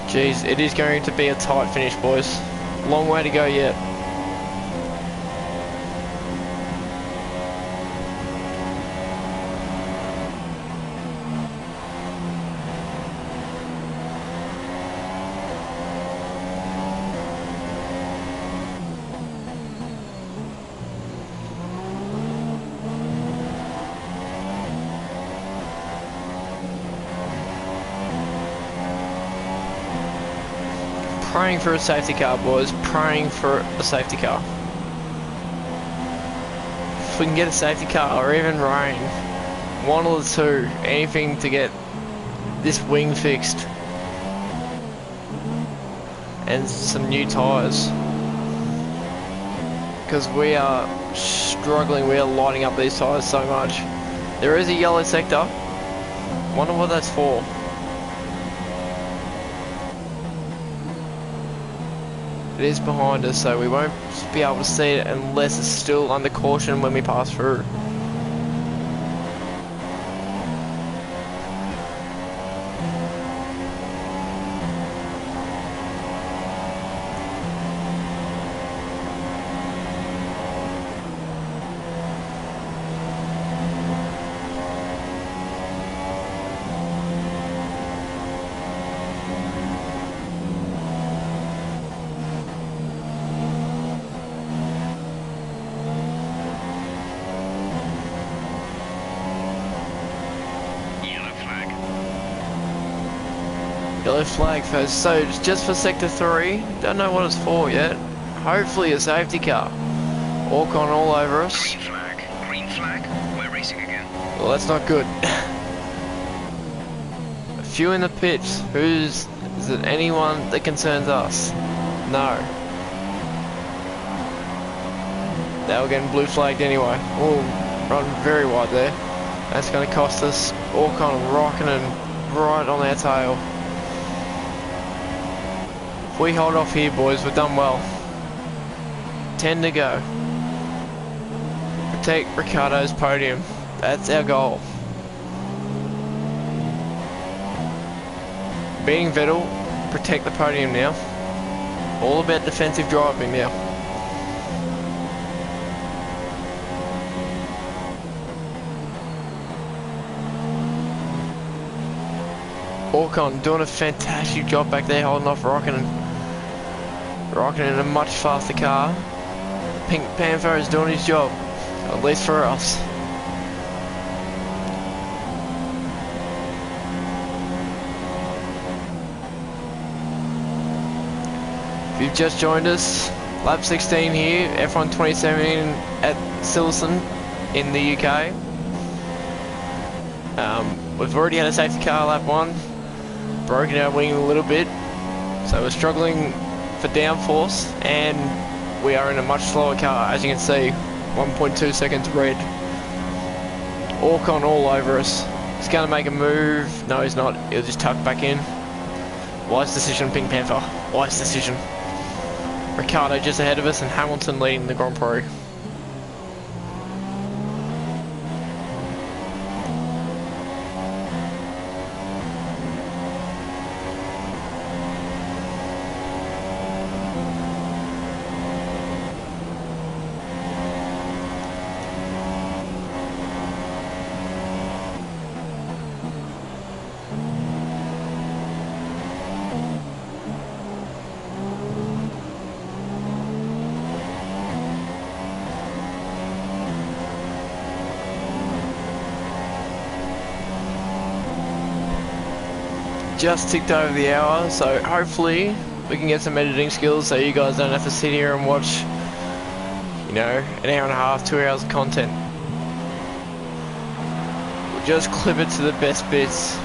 Jeez, it is going to be a tight finish, boys. Long way to go yet. Praying for a safety car, boys. Praying for a safety car. If we can get a safety car or even rain, one or the two, anything to get this wing fixed and some new tyres, because we are struggling. We are lighting up these tyres so much. There is a yellow sector. Wonder what that's for. It is behind us, so we won't be able to see it unless it's still under caution when we pass through. Yellow flag first, so it's just for sector 3. Don't know what it's for yet. Hopefully a safety car. Ocon all over us. Green flag. Green flag. We're racing again. Well, that's not good. A few in the pits. Is it anyone that concerns us? No. They were getting blue flagged anyway. Oh, running very wide there. That's going to cost us. Ocon rocking and right on our tail. If we hold off here, boys, we've done well. 10 to go. Protect Ricciardo's podium. That's our goal. Beating Vettel, protect the podium now. All about defensive driving now. Ocon doing a fantastic job back there, holding off Raikkonen. Raikkonen in a much faster car. Pink Panther is doing his job, at least for us. If you've just joined us, lap 16 here, F1 2017 at Silverstone in the UK. We've already had a safety car lap 1, broken our wing a little bit, so we're struggling for downforce, and we are in a much slower car, as you can see, 1.2 seconds red. Orcon all over us. He's going to make a move. No, he's not. He'll just tuck back in. Wise decision, Pink Panther. Wise decision. Ricciardo just ahead of us and Hamilton leading the Grand Prix. Just ticked over the hour, so hopefully we can get some editing skills so you guys don't have to sit here and watch, you know, an hour and a half, 2 hours of content. We'll just clip it to the best bits.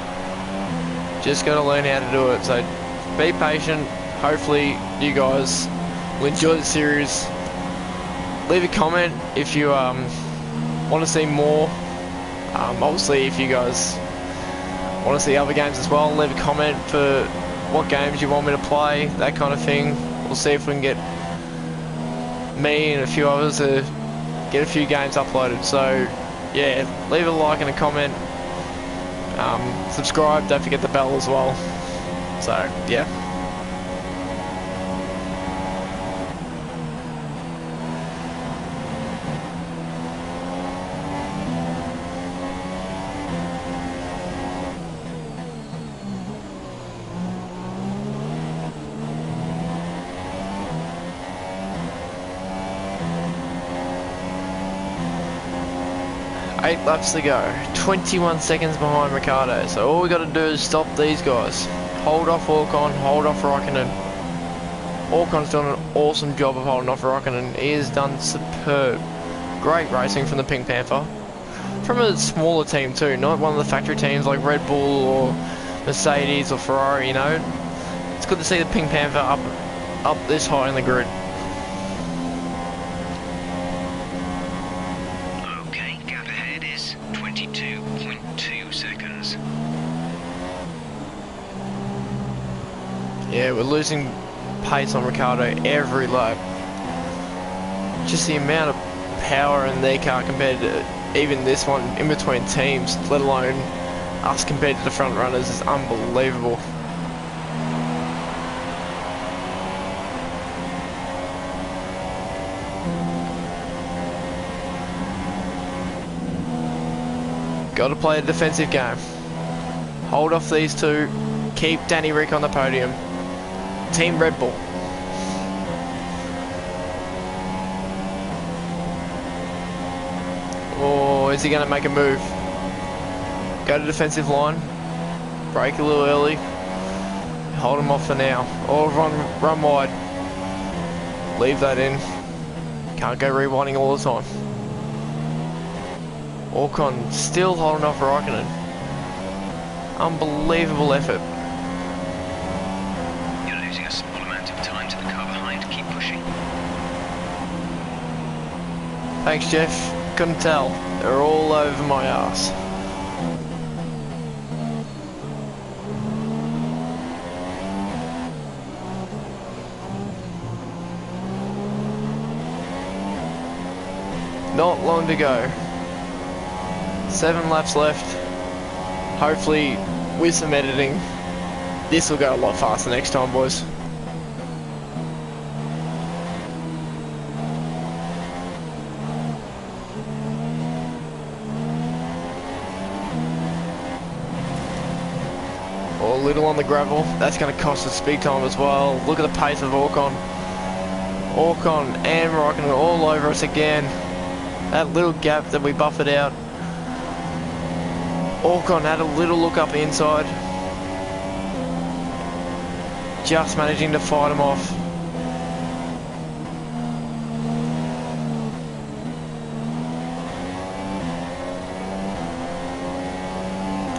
Just gotta learn how to do it, so be patient. Hopefully you guys will enjoy the series. Leave a comment if you want to see more. Obviously if you guys want to see other games as well, leave a comment for what games you want me to play, that kind of thing. We'll see if we can get me and a few others to get a few games uploaded. So yeah, leave a like and a comment, subscribe, don't forget the bell as well. So yeah. Eight laps to go, 21 seconds behind Ricciardo, so all we got to do is stop these guys. Hold off Ocon, hold off Raikkonen. Ocon's done an awesome job of holding off Raikkonen. He has done superb. Great racing from the Pink Panther. From a smaller team too, not one of the factory teams like Red Bull or Mercedes or Ferrari, you know. It's good to see the Pink Panther up this high in the grid. Yeah, we're losing pace on Ricciardo every lap. Just the amount of power in their car compared to even this one in between teams, let alone us compared to the front runners, is unbelievable. Got to play a defensive game. Hold off these two. Keep Danny Rick on the podium. Team Red Bull. Or is he going to make a move? Go to defensive line. Break a little early. Hold him off for now. Or run wide. Leave that in. Can't go rewinding all the time. Ocon still holding off Raikkonen. Unbelievable effort. You're losing a small amount of time to the car behind. Keep pushing. Thanks, Jeff. Couldn't tell. They're all over my ass. Not long to go. 7 laps left. Hopefully, with some editing, this will go a lot faster next time, boys. Or a little on the gravel. That's going to cost us speed time as well. Look at the pace of Ocon. Ocon and Raikkonen all over us again. That little gap that we buffered out. Ocon had a little look up the inside. Just managing to fight him off.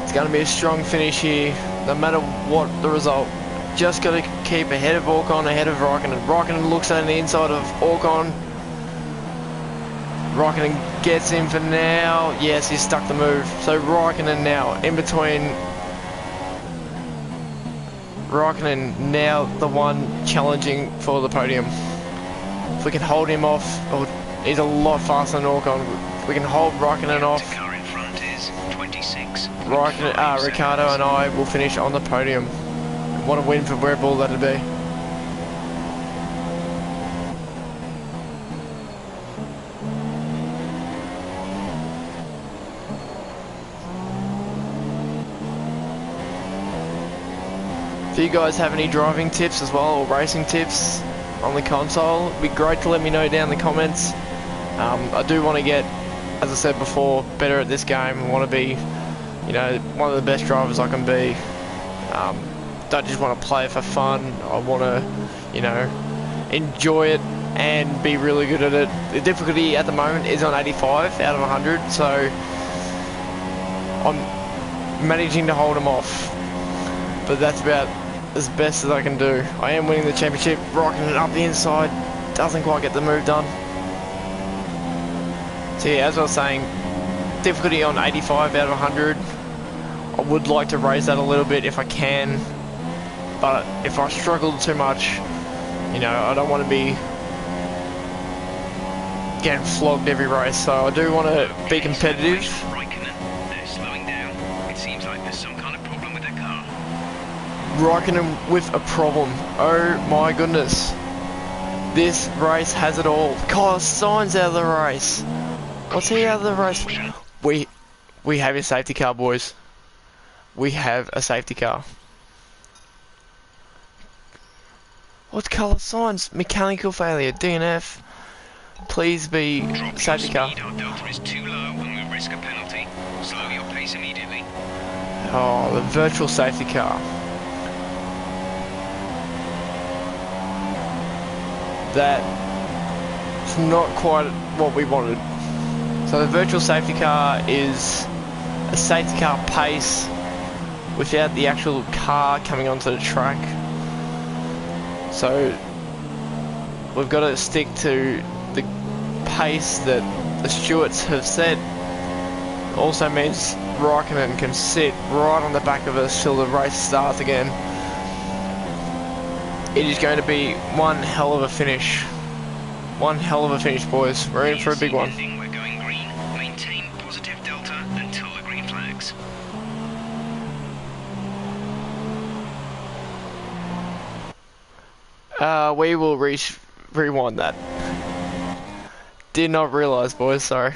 It's going to be a strong finish here, no matter what the result. Just got to keep ahead of Ocon, ahead of Raikkonen. Raikkonen looks on the inside of Ocon. Raikkonen gets in for now. Yes, he's stuck the move. So Raikkonen now in between. Raikkonen now the one challenging for the podium. If we can hold him off, oh, he's a lot faster than Ocon. If we can hold Raikkonen off, Car in front is 26. Raikkonen, Ricciardo and I will finish on the podium. What a win for Red Bull that'd be. If you guys have any driving tips as well, or racing tips on the console, it'd be great to let me know down in the comments. I do want to get, as I said before, better at this game. I want to be, you know, one of the best drivers I can be. Don't just want to play it for fun. I want to, you know, enjoy it and be really good at it. The difficulty at the moment is on 85 out of 100, so I'm managing to hold them off. But that's about as best as I can do. I am winning the championship, rocking it up the inside. Doesn't quite get the move done. So yeah, as I was saying, difficulty on 85 out of 100. I would like to raise that a little bit if I can. But if I struggle too much, you know, I don't want to be getting flogged every race. So I do want to be competitive. They're slowing down. It seems like there's some kind of problem with their car. Raikkonen with a problem. Oh my goodness. This race has it all. Carlos Sainz out of the race. What's he out of the race? We have a safety car, boys. We have a safety car. What's Carlos Sainz? Mechanical failure. DNF. Please be safety car. Our delta is too low and we risk a penalty. Slow your pace immediately. Oh, the virtual safety car. That's not quite what we wanted. So the virtual safety car is a safety car pace without the actual car coming onto the track. So we've got to stick to the pace that the stewards have set. Also means Raikkonen can sit right on the back of us till the race starts again. It is going to be one hell of a finish. One hell of a finish, boys. We're in for a big one. We're going green. Maintain positive delta until the green flags. We will rewind that. Did not realise, boys, sorry.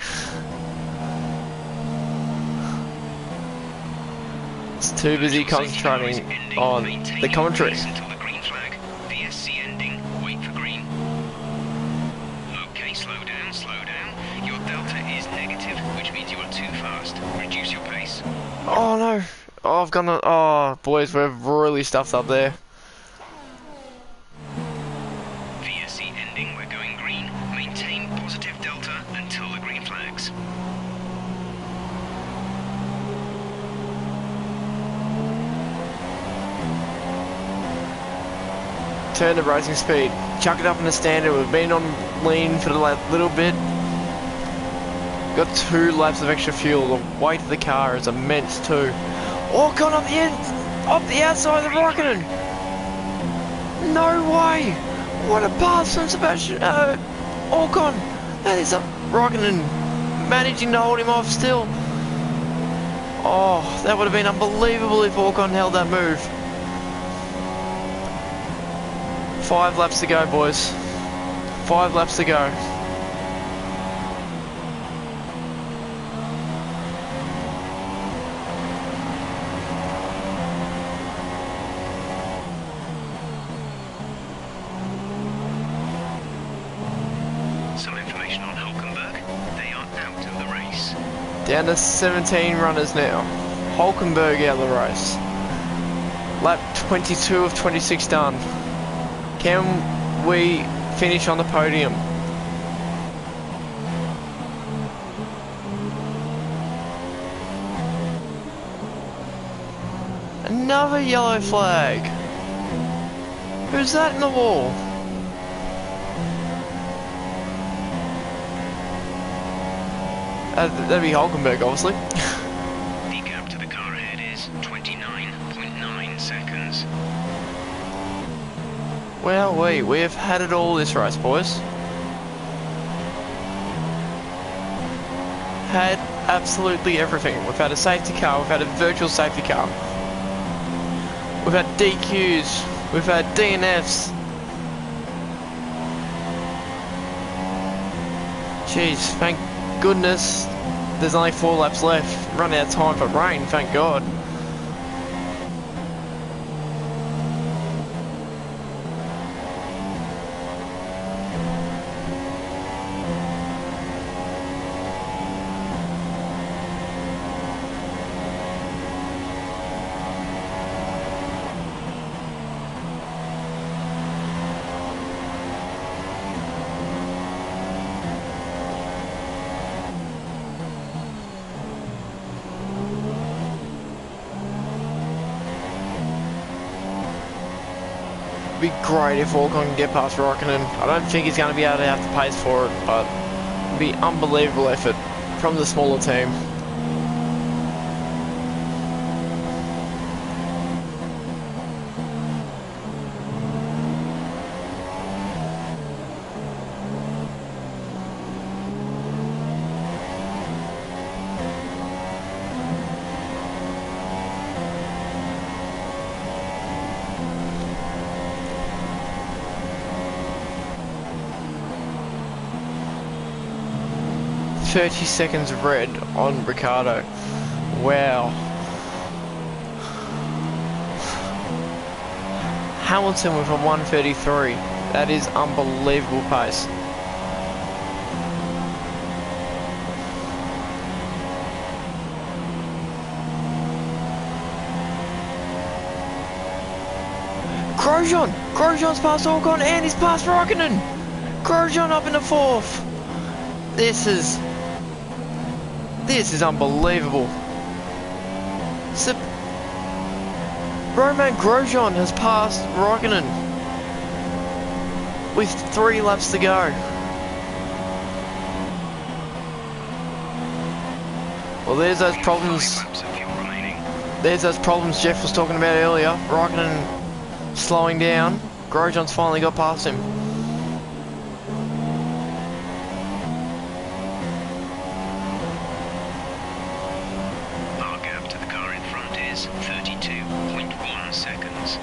It's too busy concentrating on the commentary. Until the green flag. VSC ending. Wait for green. Okay, slow down, slow down. Your delta is negative, which means you are too fast. Reduce your pace. Oh no. Oh, I've gone. Oh, boys, we've really stuffed up there. VSC ending, we're going green. Maintain positive delta until the green flags. Turn the racing speed. Chuck it up in the standard. We've been on lean for a little bit. Got 2 laps of extra fuel. The weight of the car is immense too. Ocon up the end, up the outside of the Raikkonen. No way! What a pass from Sebastian Ocon. That is a Raikkonen managing to hold him off still. Oh, that would have been unbelievable if Ocon held that move. 5 laps to go, boys. 5 laps to go. Some information on Hulkenberg. They are out of the race. Down to 17 runners now. Hulkenberg out of the race. Lap 22 of 26 done. Can we finish on the podium? Another yellow flag. Who's that in the wall? That'd be Hulkenberg, obviously. The gap to the car ahead is 29.9 seconds. Well, we have had it all this race, boys. Had absolutely everything. We've had a safety car, we've had a virtual safety car. We've had DQs, we've had DNFs. Jeez, thank goodness there's only 4 laps left. Running out of time for rain, thank God. Be great if Walcott can get past Raikkonen. I don't think he's going to be able to have the pace for it, but it'd be unbelievable effort from the smaller team. .30 seconds red on Ricardo. Wow. Hamilton with a 1:33. That is unbelievable pace. Grosjean's past Ocon and he's past Raikkonen. Grosjean up in the 4th. This is unbelievable. Romain Grosjean has passed Raikkonen with 3 laps to go. Well, there's those problems. There's those problems Jeff was talking about earlier. Raikkonen slowing down. Grosjean's finally got past him. Our gap to the car in front is 32.1 seconds.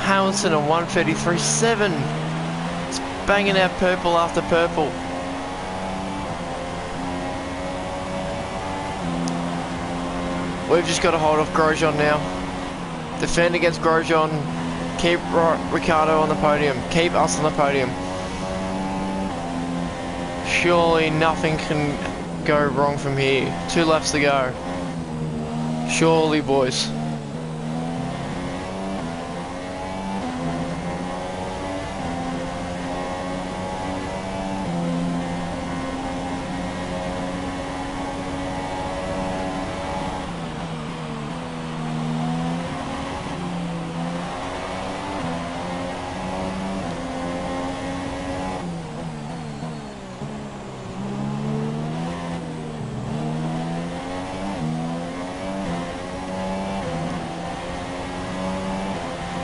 Hamilton on 1:33.7. It's banging out purple after purple. We've just got to hold off Grosjean now. Defend against Grosjean. Keep Ricciardo on the podium. Keep us on the podium. Surely nothing can go wrong from here. 2 laps to go. Surely, boys.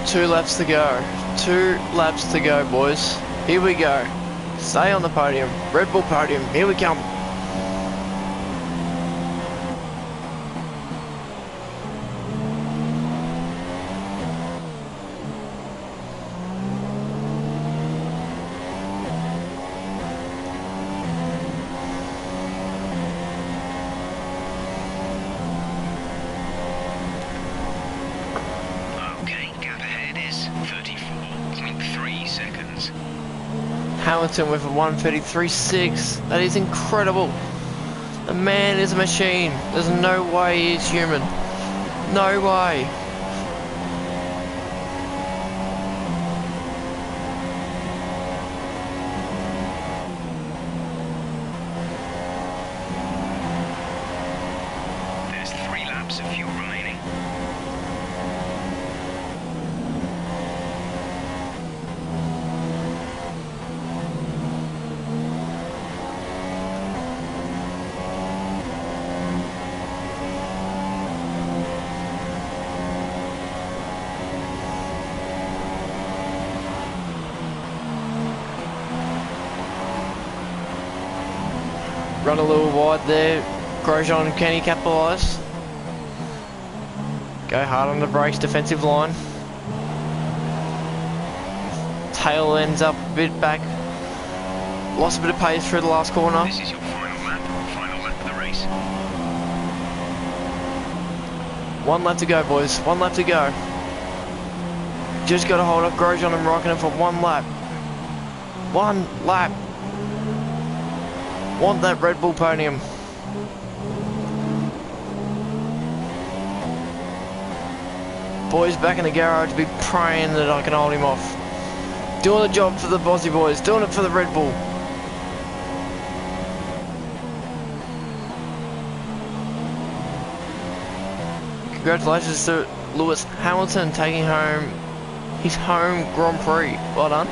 Two laps to go. 2 laps to go, boys. Here we go. Stay on the podium. Red Bull podium. Here we come. Hamilton with a 1:33.6. That is incredible. The man is a machine. There's no way he's human. No way. There's 3 laps of fuel remaining. Run a little wide there. Grosjean, can he capitalise? Go hard on the brakes, defensive line. Tail ends up a bit back. Lost a bit of pace through the last corner. This is your final lap of the race. 1 lap to go, boys. 1 lap to go. Just got to hold up Grosjean and Raikkonen for 1 lap. 1 lap. Want that Red Bull podium. Boys back in the garage, be praying that I can hold him off. Doing the job for the Aussie boys, doing it for the Red Bull. Congratulations to Lewis Hamilton taking home his home Grand Prix. Well done.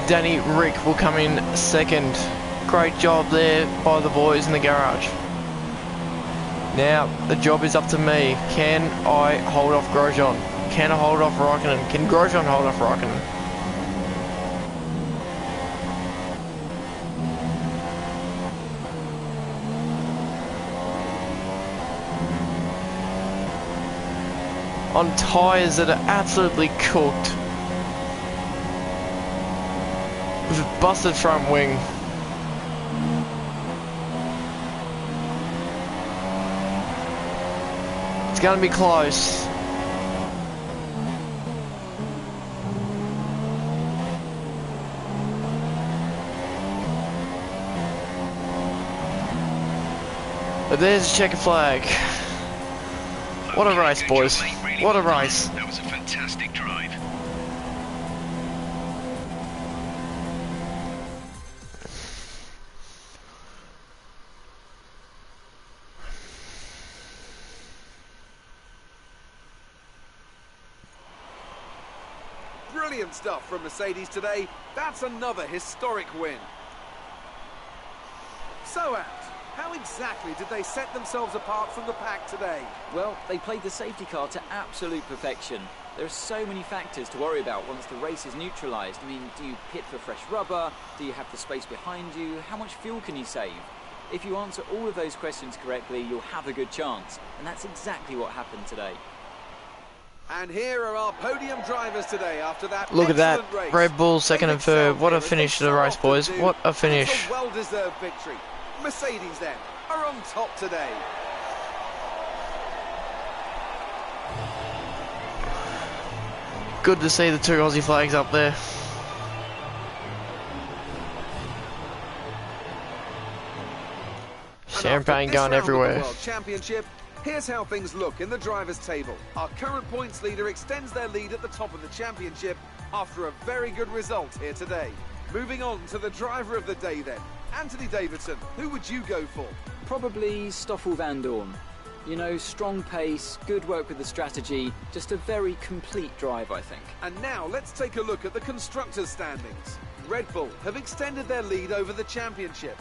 Danny Rick will come in second. Great job there by the boys in the garage. Now, the job is up to me. Can I hold off Grosjean? Can I hold off Raikkonen? Can Grosjean hold off Raikkonen? On tyres that are absolutely cooked. With a busted front wing. It's gonna be close. But there's a checker flag. What a race, boys. What a race. That was a fantastic drive. Brilliant stuff from Mercedes today. That's another historic win. So, Ant, how exactly did they set themselves apart from the pack today? Well, they played the safety car to absolute perfection. There are so many factors to worry about once the race is neutralised. I mean, do you pit for fresh rubber? Do you have the space behind you? How much fuel can you save? If you answer all of those questions correctly, you'll have a good chance. And that's exactly what happened today. And here are our podium drivers today after that. Look at that. Race. Red Bull second and third. What a finish to the race, boys. What a finish. It's a well-deserved victory. Mercedes then are on top today. Good to see the 2 Aussie flags up there. Champagne going everywhere. World Championship. Here's how things look in the drivers' table. Our current points leader extends their lead at the top of the championship after a very good result here today. Moving on to the driver of the day then. Anthony Davidson, who would you go for? Probably Stoffel Van Dorn. You know, strong pace, good work with the strategy, just a very complete drive, I think. And now let's take a look at the constructors' standings. Red Bull have extended their lead over the championship.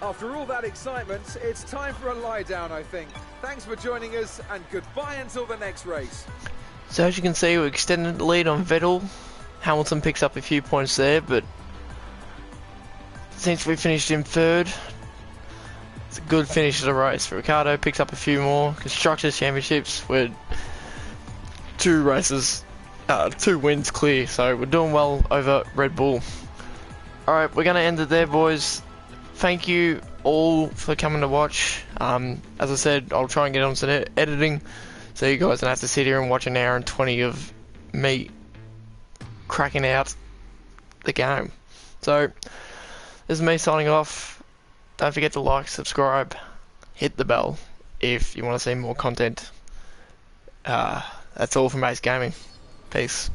After all that excitement, it's time for a lie down, I think. Thanks for joining us, and goodbye until the next race. So as you can see, we extended the lead on Vettel. Hamilton picks up a few points there, but since we finished in third, it's a good finish to the race. Ricciardo picks up a few more. Constructors Championships, we're 2 races, 2 wins clear, so we're doing well over Red Bull. Alright, we're going to end it there, boys. Thank you all for coming to watch. As I said, I'll try and get on to editing, so you guys don't have to sit here and watch an hour and 20 of me cracking out the game. So, this is me signing off. Don't forget to like, subscribe, hit the bell if you want to see more content. That's all from Ace Gaming. Peace.